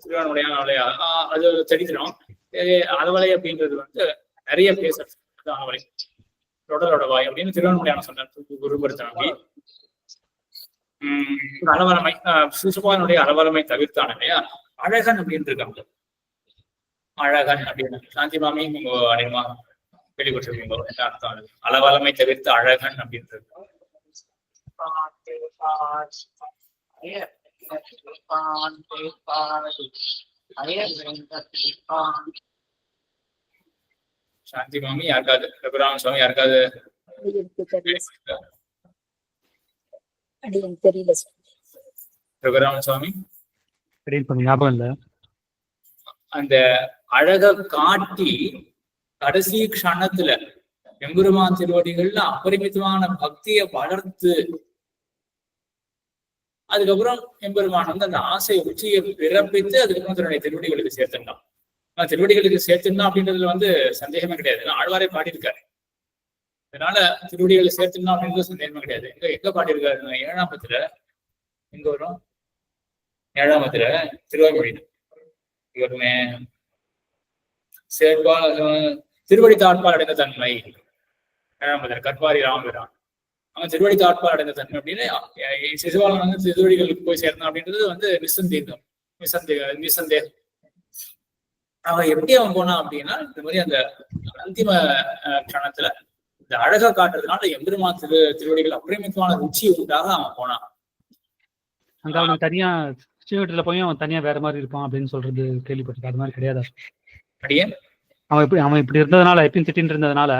திருவேங்கடமுடையான் நலவலை அது தரிக்கிறோம். அலவலை அப்படின்றது வந்து நிறைய பேசுறது. அலவலை தொடரோட வாய் அப்படின்னு திருவேங்கடமுடையான் சொன்னார் குருபுரத்தனங்கி. அலவலமை சிசுபாலனுடைய அலவலமை தவிர்த்தான் இல்லையா, அழகன் அப்படின்னு இருக்காங்க. அழகன் அப்படின்னு சாந்தி மாமி அதிகமா கேள்விப்பட்டிருக்கீங்க. என்ன அர்த்தம்? அலவலமை தவிர்த்து அழகன் அப்படின்றது. சாந்தி மாமி யாருக்காது, ரகுராம சுவாமி யாருக்காது தெரியல. ரகுராம சுவாமி ஞாபகம் இல்ல. அந்த அழக காட்டி கடைசி க்ஷணத்துல எம்பெருமான் திருவடிகள்ல அப்பரிமிதமான பக்தியை வளர்த்து அதுக்கப்புறம் எம்பெருமான் வந்து அந்த ஆசை உச்சியை பிறப்பித்து அதுக்கப்புறம் தன்னுடைய திருவடிகளுக்கு சேர்த்துட்டான். திருவடிகளுக்கு சேர்த்துனா அப்படின்றதுல வந்து சந்தேகமே கிடையாது. ஆழ்வாரே பாடியிருக்காரு. அதனால திருவடிகளை சேர்த்துனா அப்படின்றது சந்தேகமே கிடையாது. எங்க பாடியிருக்காரு? 7ஆம் பத்துல எங்க வரும்? 7ஆம் பத்துல திருவாய்மொழி இவருமே திருவடி தாட்பால் அடைந்த தன்மை. 7ஆம் பத்துல கற்பாரி ராமபிரான் அவன் திருவடி தாட்பால் அடைந்த தன்மை அப்படின்னு சிசுபாலன் வந்து திருவடிகளுக்கு போய் சேர்ந்தான் அப்படின்றது வந்து நிசந்தேகம். அவன் எப்படி அவன் போனான் அப்படின்னா, இந்த மாதிரி அந்த அந்திம கணத்துல இந்த அழகா காட்டுறதுனால எம்பெருமான் திருவடிகள் அபரிமிதமான ருச்சி உண்டாக அவன் போனான். அந்த அவன் தனியா ஸ்ரீவட்டத்துல போய் அவன் தனியா வேற மாதிரி இருப்பான் அப்படின்னு சொல்றது கேள்விப்பட்டிருக்கேன். அது மாதிரி கிடையாது. அப்படியே அவன் இப்படி இருந்ததுனால, எப்பயும் திட்டின்னு இருந்ததுனால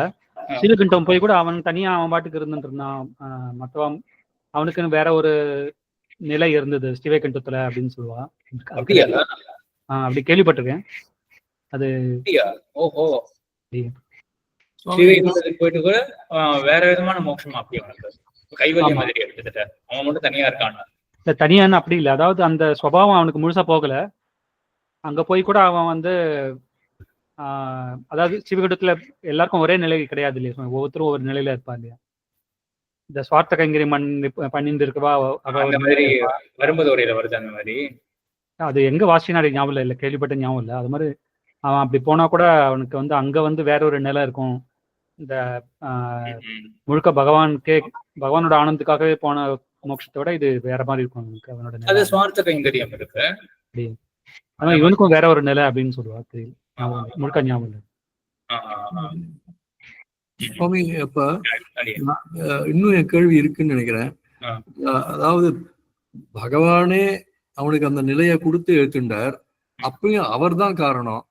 ஸ்ரீவைகுண்டம் போய் கூட அவன் தனியா அவன் பாட்டுக்கு இருந்துட்டு இருந்தான். மற்றவன் அவனுக்குன்னு வேற ஒரு நிலை இருந்தது ஸ்ரீவைகுண்டத்துல அப்படின்னு சொல்லுவான். அப்படி கேள்விப்பட்டிருக்கேன். அது ஓஹோ, போயிட்டு கூட வேற விதமான மோட்சமா அப்படி அவனுக்கு கைவல்யம் மாதிரி எடுத்துட்ட. அவன் மட்டும் தனியா இருக்கான். இல்ல தனியான்னு அப்படி இல்லை. அதாவது அந்த சுபாவம் அவனுக்கு முழுசா போகல. அங்க போய் கூட அவன் வந்து அதாவது சிவகுண்டத்துல எல்லாருக்கும் ஒரே நிலை கிடையாது இல்லையா, ஒவ்வொருத்தரும் ஒவ்வொரு நிலையில இருப்பா இல்லையா. இந்த சுவார்த்த கைங்கரி பண்ணிட்டு இருக்கவா வரும்போது உரையில வருது அந்த மாதிரி. அது எங்க வாசினாடி ஞாபகம் இல்லை, கேள்விப்பட்ட ஞாபகம் இல்லை. அது மாதிரி அவன் அப்படி போனா கூட அவனுக்கு வந்து அங்க வந்து வேற ஒரு நிலை இருக்கும். இந்த முழுக்க பகவானோட ஆனந்துக்காகவே போன மோட்சத்தை விட இது வேற மாதிரி இருக்கும் அவனுக்கு. அவனோட நிலை சுவார்த்த கைங்கரியம் இருக்கு. ஆனா இவனுக்கும் வேற ஒரு நிலை அப்படின்னு சொல்லுவா. முழுக்க ஞாபகம் இல்லை. சுவாமி அப்ப இன்னும் என் கேள்வி இருக்குன்னு நினைக்கிறேன். அதாவது பகவானே அவனுக்கு அந்த நிலையை கொடுத்து எடுத்துட்டார். அப்பயும் அவர் தான் காரணம்.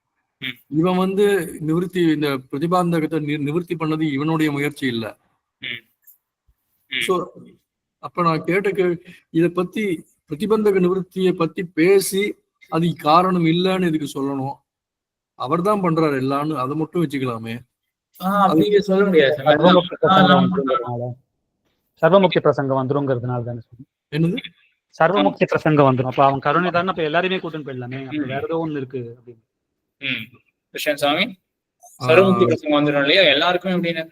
இவன் வந்து நிவர்த்தி, இந்த பிரதிபாந்தகத்தை நிவர்த்தி பண்ணது இவனுடைய முயற்சி இல்லை. சோ அப்ப நான் கேட்ட கேள்வி, இதை பத்தி பிரதிபந்தக நிவர்த்தியை பத்தி பேசி அது காரணம் இல்லைன்னு இதுக்கு சொல்லணும். அவர் தான் பண்றாரு எல்லான்னு அதை மட்டும் வச்சுக்கலாமே. சொல்ல முடியாது. சர்வமுக்தி பிரசங்கம் வந்துருங்கிறதுனால தானே. என்னது சர்வமுக்தி பிரசங்கம் வந்துடும். அப்ப அவன் கருணை தானே, அப்ப எல்லாருமே கூட்டுன்னு போயிடலாமே. வேற ஏதோ ஒண்ணு இருக்கு அப்படின்னு கிருஷ்ணன் சுவாமி சர்வமுக்தி பிரசங்கம் வந்துடும் இல்லையா எல்லாருக்குமே அப்படின்னு.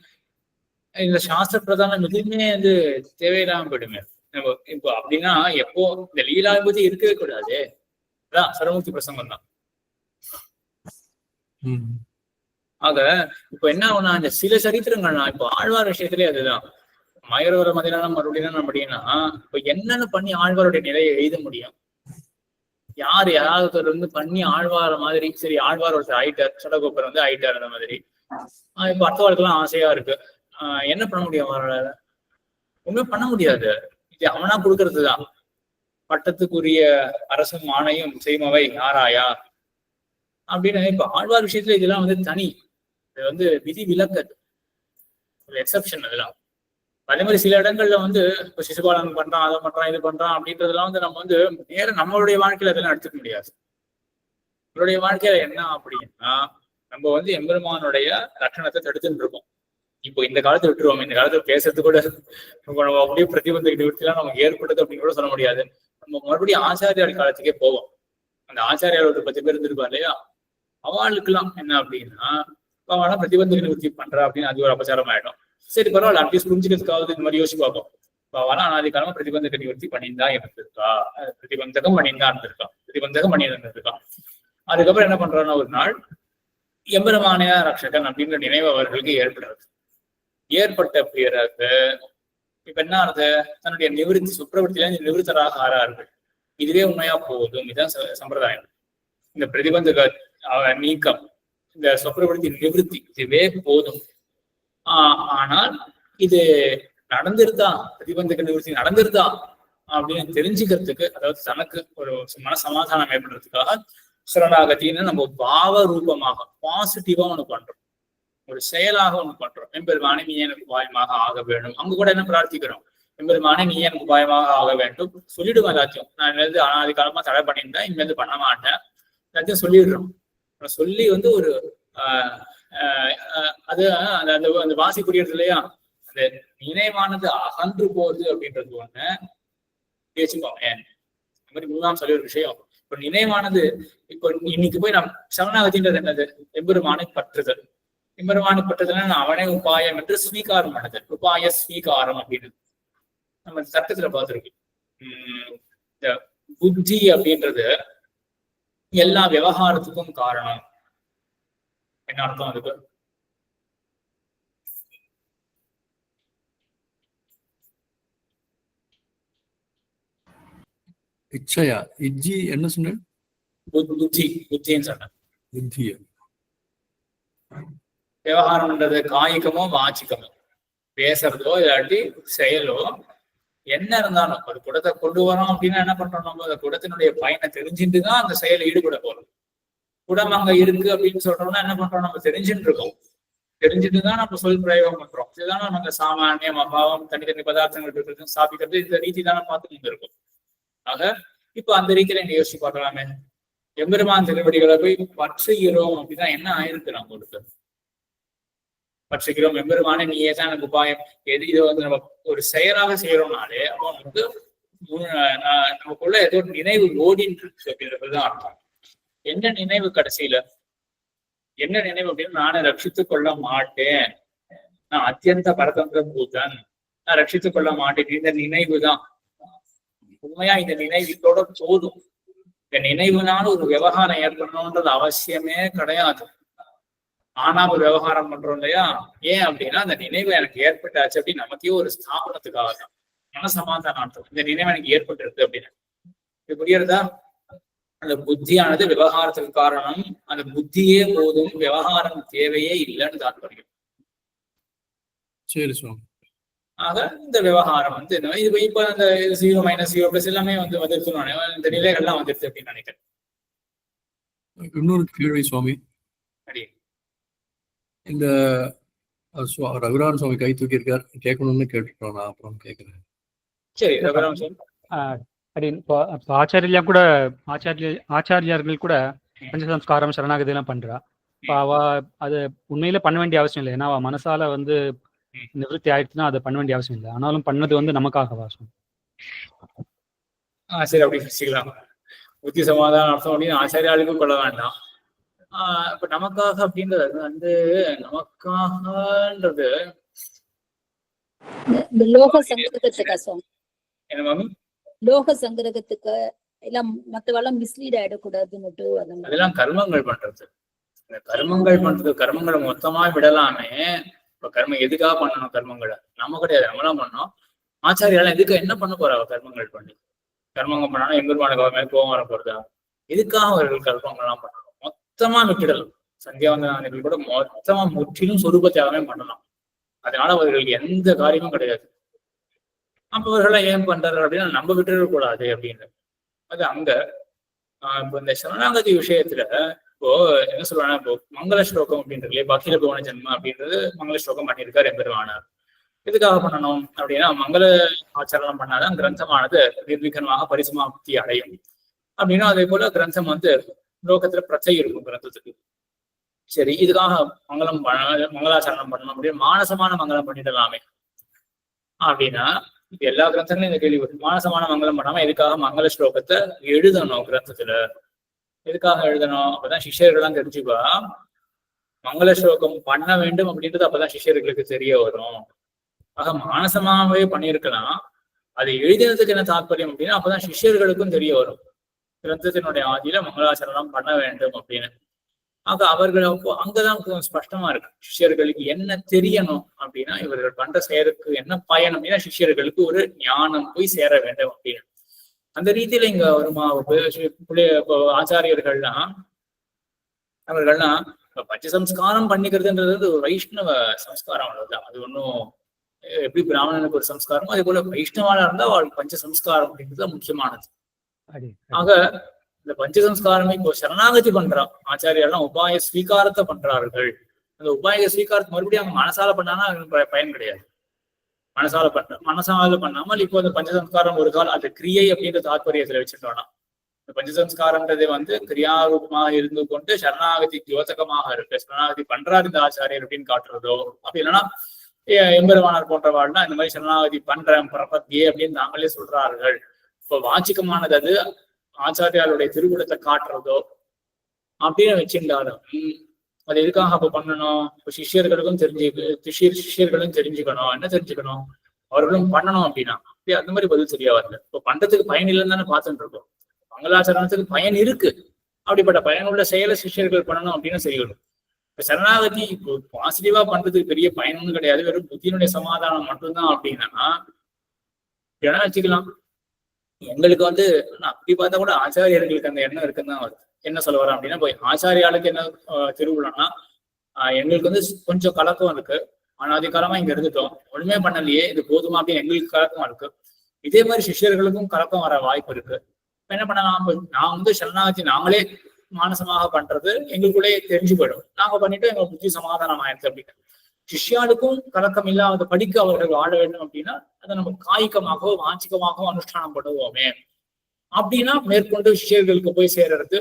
இந்த சாஸ்திர பிரதானம் எதுவுமே வந்து தேவையில்லாம போயிடுங்க. நம்ம இப்போ அப்படின்னா எப்போ இந்த லீலாபதி இருக்கவே கூடாது. அதான் சர்வமுக்தி பிரசங்கம் தான். ஆக இப்ப என்ன ஆகுனா, இந்த சில சரித்திரங்கள்னா இப்போ ஆழ்வார் விஷயத்திலே அதுதான். மயூரவர மதியானம் மறுபடியும் அப்படின்னா இப்ப என்னன்னு பண்ணி ஆழ்வாருடைய நிலையை எழுத முடியும்? யாராவது வந்து பண்ணி ஆழ்வார மாதிரி, சரி ஆழ்வார் ஒருத்தர் ஆயிட்டார், சடகோப்பர் வந்து ஆயிட்டார், அந்த மாதிரி இப்ப அடுத்த வாழ்க்கைலாம் ஆசையா இருக்கு. என்ன பண்ண முடியும் அவரால்? ஒண்ணுமே பண்ண முடியாது. இது அவனா கொடுக்கறதுதான். பட்டத்துக்குரிய அரசும் ஆணையும் செய்மவை ஆராயா அப்படின்னு. இப்ப ஆழ்வார் விஷயத்துல இதெல்லாம் வந்து தனி, இது வந்து விதி விலக்கு, எக்ஸப்ஷன் அதெல்லாம். அதே மாதிரி சில இடங்கள்ல வந்து இப்ப சிசுபாலன் பண்றான், அதை பண்றான், இது பண்றான் அப்படின்றதெல்லாம் வந்து நம்ம வந்து நேரம் நம்மளுடைய வாழ்க்கையில அதெல்லாம் எடுத்துக்க முடியாது. நம்மளுடைய வாழ்க்கையில என்ன அப்படின்னா, நம்ம வந்து எம்பெருமானுடைய லட்சணத்தை தடுத்துட்டு இருக்கோம். இப்போ இந்த காலத்தை விட்டுருவோம். இந்த காலத்துல பேசுறது கூட நம்ம அப்படியே பிரதிபந்த நிவர்த்திலாம் நமக்கு ஏற்பட்டது அப்படின்னு கூட சொல்ல முடியாது. நம்ம மறுபடியும் ஆச்சாரியார் காலத்துக்கே போவோம். அந்த ஆச்சாரியார் ஒரு 10 பேர் இருந்திருப்பா இல்லையா, அவளுக்கெல்லாம் என்ன அப்படின்னா, அவனா பிரதிபந்த நிவர்த்தி பண்றா அப்படின்னு அது ஒரு அபச்சாரம் ஆயிடும். சரி பரவாயில்ல, அட்லீஸ்ட் புரிஞ்சுக்கிறதுக்காவது இந்த மாதிரி யோசிச்சு பார்ப்போம். அவனா அனாதி காலமா பிரதிபந்தக நிவர்த்தி பண்ணியிருந்தா இருந்திருக்கா, பிரதிபந்தகம் பண்ணியிருந்தா இருந்திருக்கான், பிரதிபந்தகம் பண்ணி இருந்திருக்கான். அதுக்கப்புறம் என்ன பண்றான்னா, ஒரு நாள் எம்பெருமானே ரக்ஷகன் அப்படின்ற நினைவு அவர்களுக்கு ஏற்படுறது. ஏற்பட்ட பிறகு இப்ப என்ன ஆகுது, தன்னுடைய நிவிருத்தி சுப்பிரவர்த்தியில நிவிருத்தராக ஆறார்கள். இதுவே உண்மையா போதும். இதுதான் சம்பிரதாயம். இந்த பிரதிபந்தக நீக்கம், இந்த சுப்பிரவர்த்தி நிவிருத்தி இதுவே போதும். ஆனால் இது நடந்திருந்தா, பிரதிபந்தக நிவர்த்தி நடந்திருந்தா அப்படின்னு தெரிஞ்சுக்கிறதுக்கு, அதாவது தனக்கு ஒரு மன சமாதானம் ஏற்படுறதுக்காக சரணாகத்தின்னு நம்ம பாவ ரூபமாக பாசிட்டிவா ஒண்ணு பண்றோம், ஒரு செயலாக ஒண்ணு பண்றோம். எம்பெருமானே நீ எனக்கு உபாயமாக ஆக வேண்டும். அங்க கூட என்ன பிரார்த்திக்கிறோம், எம்பெருமானே நீ எனக்கு உபாயமாக ஆக வேண்டும். சொல்லிடுவோம் எல்லாத்தையும். நான் இனிமேல் அனாதி காலமா தடை பண்ணியிருந்தேன், இனிமேல் பண்ண மாட்டேன், எல்லாத்தையும் சொல்லிடுறோம். சொல்லி வந்து ஒரு அது அந்த வாசி புரியுறது இல்லையா, அந்த நினைவானது அகன்று போகுது அப்படின்றது ஒண்ணு வச்சுக்கோங்க. இந்த மாதிரி மூணாம் சொல்லி ஒரு விஷயம். இப்ப நினைவானது, இப்போ இன்னைக்கு போய் நான் சரணாகதின்றது என்னது, எம்பெருமானை பற்றுதல். எம்பெருமானை பற்றுதல் அவனே உபாயம் என்று ஸ்வீகாரம் பண்ணுதல், உபாய ஸ்வீகாரம் அப்படின்னு நம்ம சட்டத்துல பார்த்துருக்கோம். இந்த புத்தி அப்படின்றது எல்லா விவகாரத்துக்கும் காரணம். என்ன அர்த்தம் அதுக்கு? இச்சையா? இஜ்ஜி என்ன சொன்ன? புத்தி, புத்தின்னு சொன்னேன். புத்தியா? விவகாரம்ன்றது காய்கமோ வாச்சிக்கமோ, பேசுறதோ இல்லாட்டி செயலோ என்ன இருந்தாலும் ஒரு குடத்தை கொண்டு வரோம் அப்படின்னா என்ன பண்றோம், நம்ம அந்த குடத்தினுடைய பயனை தெரிஞ்சுட்டுதான் அந்த செயலை ஈடுபட போறோம். குடம் அங்க இருக்கு அப்படின்னு சொல்றோம்னா என்ன பண்றோம், நம்ம தெரிஞ்சுட்டு இருக்கோம். தெரிஞ்சுட்டுதான் நம்ம சொல் பிரயோகம் பண்றோம். இதுதான் நமக்கு சாமானியம், அபாவம், தனித்தனி பதார்த்தங்கள் இருக்கிறது, ஸ்தாபிக்கிறது, இந்த ரீதி தானே பார்த்து கொண்டு இருக்கும். ஆக இப்ப அந்த ரீதியில நீங்க யோசிச்சு பார்க்கலாமே, எம்பெருமான் திருவடிகளை போய் பற்றுகிறோம் அப்படின்னா என்ன ஆயிருக்கு நம்மளுக்கு? பற்றுகிறோம், எம்பெருமானே நீயே தான் எனக்கு உபாயம். எது இதை வந்து நம்ம ஒரு செயலாக செய்யறோம்னாலே அப்போ வந்து நமக்குள்ள ஏதோ ஒரு நினைவு ஓடின்னு இருக்கு அப்படின்றதுதான் அர்த்தம். என்ன நினைவு கடைசியில? என்ன நினைவு அப்படின்னு, நானே ரட்சித்துக் கொள்ள மாட்டேன், நான் அத்தியந்த பரதந்திர பூதன், நான் ரட்சித்துக் கொள்ள மாட்டேன். இந்த நினைவு தான் உண்மையா. இந்த நினைவுத்தோட போதும். இந்த நினைவுனால ஒரு விவகாரம் ஏற்படணும்ன்றது அவசியமே கிடையாது. ஆனா ஒரு விவகாரம் பண்றோம் இல்லையா, ஏன் அப்படின்னா அந்த நினைவு எனக்கு ஏற்பட்டாச்சு அப்படின்னு நமக்கே ஒரு ஸ்தாபனத்துக்காக தான், மனசமாதானம். இந்த நினைவு எனக்கு ஏற்பட்டிருக்கு அப்படின்னு இது புரியுறதா? அந்த புத்தியானது விவகாரத்துக்கு காரணம். அந்த புத்தியே போதும், விவகாரம் தேவையே இல்லைன்னு தாற்பயம். சரி சுவாமி. ஆக இந்த விவகாரம் வந்து இது இப்ப அந்த 0 - 0 எல்லாமே வந்து வந்துருச்சு, இந்த நிலைகள்லாம் வந்துருச்சு அப்படின்னு நினைக்கிறேன். இன்னொரு கேள்வி சுவாமி. அடி இந்த ரகுராம் சுவாமி கை தூக்கி இருக்கார், கேட்கணும்னு கேட்டுட்டோம். நான் அப்புறம் கேட்கிறேன். சரி ரகுராம் சார். அப்படின்னு இப்போ ஆச்சாரியார்கள் கூட பஞ்சசம்ஸ்காரம் சரணாகதி எல்லாம் பண்றா. இப்போ அவ அது உண்மையில பண்ண வேண்டிய அவசியம் இல்லை. ஏன்னா அவ மனசால வந்து நிவர்த்தி ஆயிடுச்சுன்னா அதை பண்ண வேண்டிய அவசியம் இல்லை. ஆனாலும் பண்ணது வந்து நமக்காக வாசம். சரி அப்படி வச்சுக்கலாம். புத்தி சமாதானம் அர்த்தம் அப்படின்னு ஆச்சாரியாளுக்கும் கொள்ள வேண்டாம். இப்ப நமக்காக அப்படின்றது வந்து நமக்காகன்றது லோக சங்கிரகத்துக்கா சுவாமி? என்ன மாமி? லோக சங்கிரகத்துக்கு எல்லாம் மத்தவெல்லாம் மிஸ்லீட் ஆயிடக்கூடாதுன்னுட்டு அதெல்லாம் கர்மங்கள் பண்றது. இந்த கர்மங்கள் பண்றது, கர்மங்களை மொத்தமா விடலாமே. இப்ப கர்மம் எதுக்காக பண்ணணும்? கர்மங்களை நம்ம கிடையாது, நம்மளாம் பண்ணோம். ஆச்சாரியால எதுக்கு என்ன பண்ண போறாங்க? கர்மங்கள் பண்ணி கர்மங்கள் பண்ணாலும் எம்பெருமானுக்கு மேல கோபம் வர போறதா? எதுக்காக அவர்கள் கர்மங்கள்லாம் பண்ணணும்? மொத்தமா விட்டுடலாம். சந்தியாவந்தனாதிகள் கூட மொத்தமா முற்றிலும் சொரூப தியாகமே பண்ணலாம். அதனால அவர்களுக்கு எந்த காரியமும் கிடையாது. அப்ப அவர்களெல்லாம் ஏன் பண்றாரு அப்படின்னா நம்ம விட்டுறக்கூடாது அப்படின்னு. அது அங்க இப்போ இந்த சரணாகதி விஷயத்துல இப்போ என்ன சொல்றாங்க, இப்போ மங்கள ஸ்லோகம் அப்படின்றதுல பக்தில போன ஜென்மம் அப்படின்றது மங்கள ஸ்லோகம் பண்ணியிருக்காரு எம்பெருமானார். எதுக்காக பண்ணணும் அப்படின்னா மங்கள ஆச்சரணம் பண்ணாதான் கிரந்தமானது நிர்விகனமாக பரிசமாப்தி அடையும் அப்படின்னா. அதே போல கிரந்தம் லோகத்துல பிரச்சை இருக்கும் கிரந்தத்துக்கு. சரி, இதுக்காக மங்களாச்சரணம் பண்ணணும் அப்படின்னு மானசமான மங்களம் பண்ணிடலாமே அப்படின்னா, இப்ப எல்லா கிரந்தங்களும் இந்த கேள்வி வரும். மானசமான மங்களம் பண்ணாம எதுக்காக மங்கள ஸ்லோகத்தை எழுதணும் கிரந்தத்துல? எதுக்காக எழுதணும்? அப்பதான் சிஷ்யர்கள்லாம் தெரிஞ்சுப்பா மங்கள ஸ்லோகம் பண்ண வேண்டும் அப்படின்றது அப்பதான் சிஷ்யர்களுக்கு தெரிய வரும். ஆக மானசமாகவே பண்ணியிருக்கலாம். அது எழுதினதுக்கு என்ன தாற்பயம் அப்படின்னா அப்பதான் சிஷ்யர்களுக்கும் தெரிய வரும் கிரந்தத்தினுடைய ஆதியில மங்களாச்சரணம் பண்ண வேண்டும் அப்படின்னு. ஆக அவர்கள் அப்போ அங்கதான் ஸ்பஷ்டமா இருக்கு சிஷ்யர்களுக்கு என்ன தெரியணும் அப்படின்னா இவர்கள் பண்ற செயலுக்கு என்ன பயன் அப்படின்னா சிஷ்யர்களுக்கு ஒரு ஞானம் போய் சேர வேண்டும் அப்படின்னு. அந்த ரீதியில இங்க வருமா ஆச்சாரியர்கள்லாம் அவர்கள்லாம் பஞ்சசம்ஸ்காரம் பண்ணிக்கிறதுன்றது ஒரு வைஷ்ணவ சம்ஸ்காரம் அவ்வளவுதான். அது ஒன்றும் எப்படி பிராமணனுக்கு ஒரு சம்ஸ்காரமோ அதே போல வைஷ்ணவானா இருந்தா அவளுக்கு பஞ்சசம்ஸ்காரம் அப்படின்றது முக்கியமானது. ஆக இந்த பஞ்சசம்ஸ்காரமே இப்போ சரணாகதி பண்றான் ஆச்சாரியெல்லாம் உபாய ஸ்வீகாரத்தை பண்றார்கள். அந்த உபாய ஸ்வீகாரத்தை மறுபடியும் அவங்க மனசால பண்ணானா பயன் கிடையாது. மனசால பண்ணாமல் இப்போ அந்த பஞ்சசம்ஸ்காரம் ஒரு காலம் அந்த கிரியை அப்படின்ற தாற்பயத்துல வச்சுட்டோம்னா இந்த பஞ்சசம்ஸ்காரன்றது கிரியாரூபமாக இருந்து கொண்டு சரணாகதி தியோதகமாக இருக்கு. சரணாகதி பண்றாரு இந்த ஆச்சாரியர் அப்படின்னு காட்டுறதோ, அப்படி இல்லைன்னா எம்பெருமானார் போன்றவாள்னா இந்த மாதிரி சரணாகதி பண்றேன் பிரபத்தியே அப்படின்னு நாங்களே சொல்றார்கள். இப்போ வாச்சிக்கமானது அது ஆச்சாரியாளுடைய திருக்குறளத்தை காட்டுறதோ அப்படின்னு வச்சிருந்தாலும் அது எதுக்காக அப்ப பண்ணணும்? இப்போ சிஷ்யர்களுக்கும் சிஷ்யர்களும் தெரிஞ்சுக்கணும். என்ன தெரிஞ்சுக்கணும்? அவர்களும் பண்ணணும் அப்படின்னா அந்த மாதிரி பதில் சரியா வரல. இப்போ பண்றதுக்கு பயன் இல்லைன்னு தானே பார்த்துட்டு இருக்கோம். மங்களாச்சரணத்துக்கு பயன் இருக்கு. அப்படிப்பட்ட பயனுள்ள செயலை சிஷ்யர்கள் பண்ணணும் அப்படின்னு செய்யணும். இப்ப சரணாகதி இப்போ பாசிட்டிவா பண்றதுக்கு பெரிய பயனும் கிடையாது, வெறும் புத்தியினுடைய சமாதானம் மட்டும்தான் அப்படின்னா என்ன வச்சுக்கலாம். எங்களுக்கு அப்படி பார்த்தா கூட ஆச்சாரியர்களுக்கு அந்த எண்ணம் இருக்குன்னு தான் வருது. என்ன சொல்ல வரோம் அப்படின்னா போய் ஆச்சாரியாளுக்கு என்ன திருவிழான்னா எங்களுக்கு கொஞ்சம் கலக்கம் இருக்கு. அனாதிகாலமா இங்க இருந்துட்டோம், ஒண்ணுமே பண்ணலையே, இது போதுமா அப்படின்னு எங்களுக்கு கலக்கம் இருக்கு. இதே மாதிரி சிஷ்யர்களுக்கும் கலக்கம் வர வாய்ப்பு இருக்கு. என்ன பண்ணலாம்? நான் சரணாகதி நாங்களே மானசமாக பண்றது எங்களுக்குள்ளே தெரிஞ்சு போயிடும். நாங்க பண்ணிட்டு எங்க புத்தி சமாதானம் ஆயிடுது அப்படின்னு. சிஷ்யாளுக்கும் கலக்கம் இல்லாத படிக்க அவர்கள் வாழ வேண்டும் அப்படின்னா அதை நம்ம காய்கமாகவோ வாஞ்சிகமாகவோ அனுஷ்டானம் பண்ணுவோமே அப்படின்னா மேற்கொண்டு சிஷ்யர்களுக்கு போய் சேர்றது,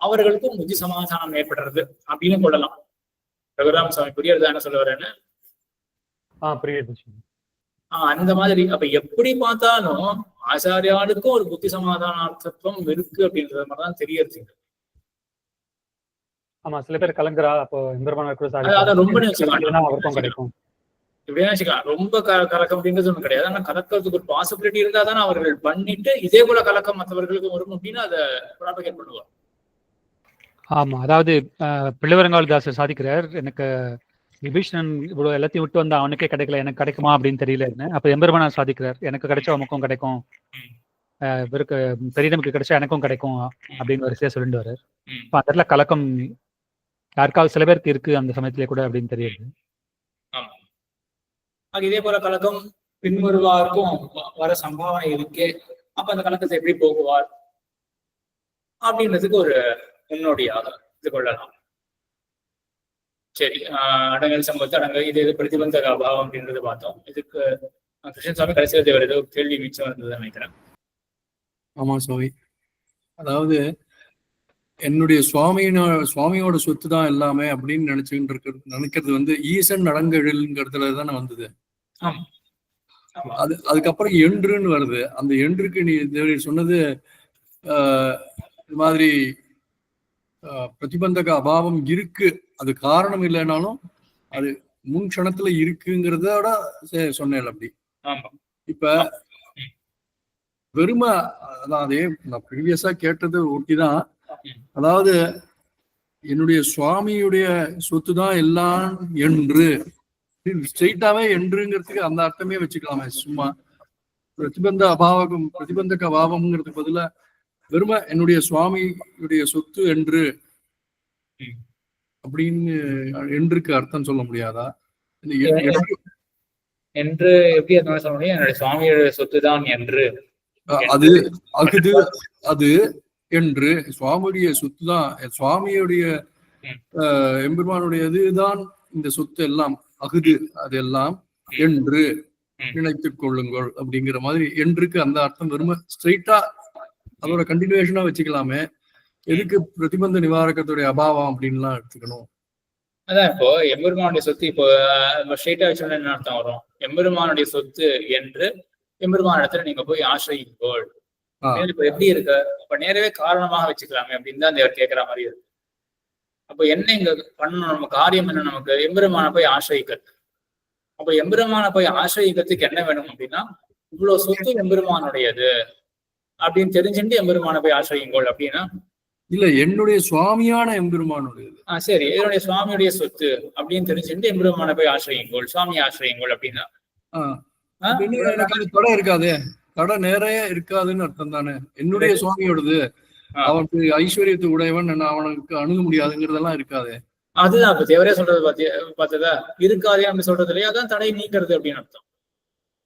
அவர்களுக்கும் புத்தி சமாதானம் ஏற்படுறது அப்படின்னு கொள்ளலாம். ரகுராம் சுவாமி புரியுறதா என்ன சொல்ல வரேன்னு? அந்த மாதிரி அப்ப எப்படி பார்த்தாலும் ஆச்சாரியாளுக்கும் ஒரு புத்தி சமாதானார்த்தத்துவம் இருக்கு அப்படின்றது மாதிரிதான் தெரியறது. ஆமா, சில பேர் கலங்குறா, அப்போ ரொம்ப கிடைக்கும் இப்படின்னு வச்சுக்கலாம். ரொம்ப கலக்கம் அப்படின்றது ஒண்ணு கிடையாது. ஆனா கலக்கிறதுக்கு ஒரு பாசிபிலிட்டி இருந்தா தானே அவர்கள் பண்ணிட்டு இதே போல கலக்கம் மற்றவர்களுக்கு வரும் அப்படின்னு அதை ப்ராபகேட் பண்ணுவாங்க. ஆமா, அதாவது பிள்ளைவரங்காவல்தாசர் சாதிக்கிறார், எனக்கு விபீஷணன் இவ்வளவு எல்லாத்தையும் விட்டு வந்தா அவனுக்கே கிடைக்கல, எனக்கு கிடைக்குமா அப்படின்னு தெரியலன்னு. அப்ப எம்பெருமானார் சாதிக்கிறார், எனக்கு கிடைச்சா உனக்கும் கிடைக்கும், இவருக்கு பெரியதமுக்கு கிடைச்சா எனக்கும் கிடைக்கும் அப்படின்னு வரிசையா சொல்லிட்டு வர்றார். இப்ப அந்த இடத்துல கலக்கம் யாருக்காவது சில பேருக்கு இருக்கு அந்த சமயத்திலே கூட அப்படின்னு தெரியுது. இதே போல கலக்கம் பின்வருவாருக்கும் வர சம்பாவனை இருக்கே, அப்ப அந்த கலக்கத்தை எப்படி போகுவார் அப்படின்றதுக்கு ஒரு முன்னோடியாக இது கொள்ளலாம். சரி, அடங்கல் சம்பவத்தை அடங்க இது பிரதிபந்தக அபாவம் அப்படின்றது பார்த்தோம். இதுக்கு கிருஷ்ணன் சுவாமி கடைசியில் தேவர் ஏதோ கேள்வி மிச்சம் இருந்தது நினைக்கிறேன். ஆமா சுவாமி, அதாவது என்னுடைய சுவாமியோட சொத்து தான் எல்லாமே அப்படின்னு நினைக்கிறது ஈசன் நடங்கெழில்ங்கிறதுல தானே வந்தது. அதுக்கப்புறம் என்றுன்னு வருது. அந்த என்றுக்கு நீ சொன்னது இது மாதிரி பிரதிபந்தக அபாவம் இருக்கு, அது காரணம் இல்லைனாலும் அது முன் க்ஷணத்துல இருக்குங்கிறதோட சொன்னேன். அப்படி இப்ப வெறும அதான் அதே நான் ப்ரீவியஸா கேட்டது ஒட்டிதான். அதாவது என்னுடைய சுவாமியுடைய சொத்து தான் எல்லாம் என்று ஸ்ட்ரெயிட்டாவே என்றுங்கிறதுக்கு அந்த அர்த்தமே வச்சுக்கலாமே. சும்மா பிரதிபந்தக அபாவம்ங்கிறதுக்கு பதிலா வெறும என்னுடைய சுவாமியுடைய சொத்து என்று அப்படின்னு என்றுக்கு அர்த்தம் சொல்ல முடியாதா? என்று எப்படி அர்த்தம் சொல்ல முடியும்? என்னுடைய சுவாமியோட சொத்து தான் என்று. அது அகுது, அது என்று சுவாமியுடைய சொத்து தான், சுவாமியுடைய எம்பெருமானுடையதுதான் இந்த சொத்து எல்லாம், அகுது அதெல்லாம் என்று நினைத்துக் கொள்ளுங்கள் அப்படிங்கிற மாதிரி என்றுக்கு அந்த அர்த்தம் வெறும ஸ்ட்ரெயிட்டா அதோட கண்டினியூஷனா வச்சுக்கலாமே, எதுக்கு பிரதிபந்த நிவாரகத்துடைய அபாவம் அப்படின்லாம் எடுத்துக்கணும்? அதான் இப்போ எம்பெருமானுடைய சொத்து இப்போ ஸ்ட்ரெயிட்டா வச்சோம்னா என்ன அர்த்தம் வரும்? எம்பெருமானுடைய சொத்து என்று எம்பெருமான இடத்துல நீங்க போய் ஆசிரியுங்கள். இப்ப எப்படி இருக்கு? அப்ப நேரவே காரணமாக வச்சுக்கலாமே அப்படின்னு தான் தேவர் கேட்கிற மாதிரி இருக்கு. அப்ப என்ன இங்க பண்ணணும்? நம்ம காரியம் என்ன? நமக்கு எம்பெருமான போய் ஆசிரியிக்கிறது. அப்ப எம்பெருமான போய் ஆசிரியிக்கிறதுக்கு என்ன வேணும் அப்படின்னா, இவ்வளவு சொத்து எம்பெருமானுடையது அப்படின்னு தெரிஞ்சுட்டு எம்பெருமான போய் ஆசிரியுங்கள் அப்படின்னா, இல்ல என்னுடைய சுவாமியான எம்பெருமானுடையது. சரி, என்னுடைய சுவாமியுடைய சொத்து அப்படின்னு தெரிஞ்சுட்டு எம்பெருமான போய் ஆசிரியுங்கள், சுவாமியை ஆசிரியுங்கள் அப்படின்னா எனக்கு அது தடை இருக்காது, தடை நிறைய இருக்காதுன்னு அர்த்தம் தானே. என்னுடைய சுவாமியோடது, அவனுக்கு ஐஸ்வர்யத்து உடையவன், அவனுக்கு அணுக முடியாதுங்கிறதெல்லாம் இருக்காது. அதுதான் இப்ப தேவரே சொல்றது பார்த்ததா இருக்காதே அப்படி சொல்றது இல்லையா? அதான் தடை நீக்கிறது அப்படின்னு அர்த்தம்.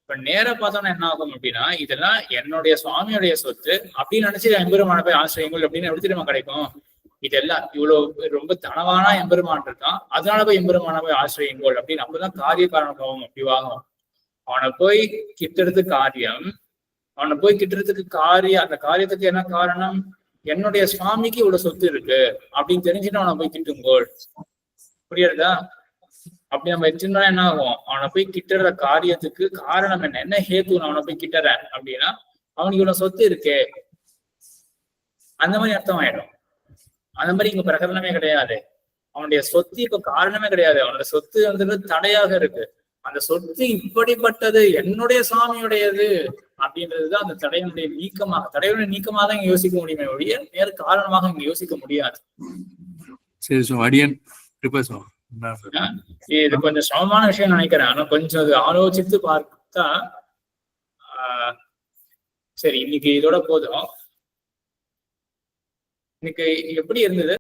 இப்ப நேர பார்த்தோம்னா என்ன ஆகும் அப்படின்னா, இதெல்லாம் என்னுடைய சுவாமியுடைய சொத்து அப்படின்னு நினைச்சு எம்பெருமான போய் ஆசிரியங்கள் அப்படின்னு எப்படி தெரியுமா கிடைக்கும்? இதெல்லாம் இவ்வளவு ரொம்ப தனவான எம்பெருமான் இருக்கான், அதனால போய் எம்பெருமான போய் ஆசிரியங்கள் அப்படின்னு. அப்பதான் காரிய காரணம் அப்படிவாகும். அவனை போய் கிட்டுறது காரியம், அவனை போய் கிட்டுறதுக்கு காரியம், அந்த காரியத்துக்கு என்ன காரணம்? என்னுடைய சுவாமிக்கு இவ்வளவு சொத்து இருக்கு அப்படின்னு தெரிஞ்சுட்டு அவனை போய் கிட்டுங்கோள். புரியுறதா? அப்படி நம்ம வச்சிருந்தா என்ன ஆகும்? அவனை போய் கிட்டுற காரியத்துக்கு காரணம் என்ன? என்ன ஹேத்து அவனை போய் கிட்டுறேன் அப்படின்னா, அவனுக்கு இவ்வளவு சொத்து இருக்கே அந்த மாதிரி அர்த்தம் ஆயிடும். அந்த மாதிரி இங்க பிரகடனமே கிடையாது. அவனுடைய சொத்து இப்ப காரணமே கிடையாது. அவனுடைய சொத்து வந்து தடையாக இருக்கு. அந்த சொத்து இப்படிப்பட்டது, என்னுடைய சுவாமியுடையது அப்படின்றதுதான் அந்த தடையினுடைய நீக்கமாக, தடையுடைய நீக்கமாக தான் இங்க யோசிக்க முடியுமே ஒழிய வேறு காரணமாக இங்க யோசிக்க முடியாது. சரி, அடியன் இது கொஞ்சம் சமமான விஷயம் நினைக்கிறேன். ஆனா கொஞ்சம் அது ஆலோசித்து பார்த்தா சரி. இன்னைக்கு இதோட போதும். இன்னைக்கு எப்படி இருந்தது?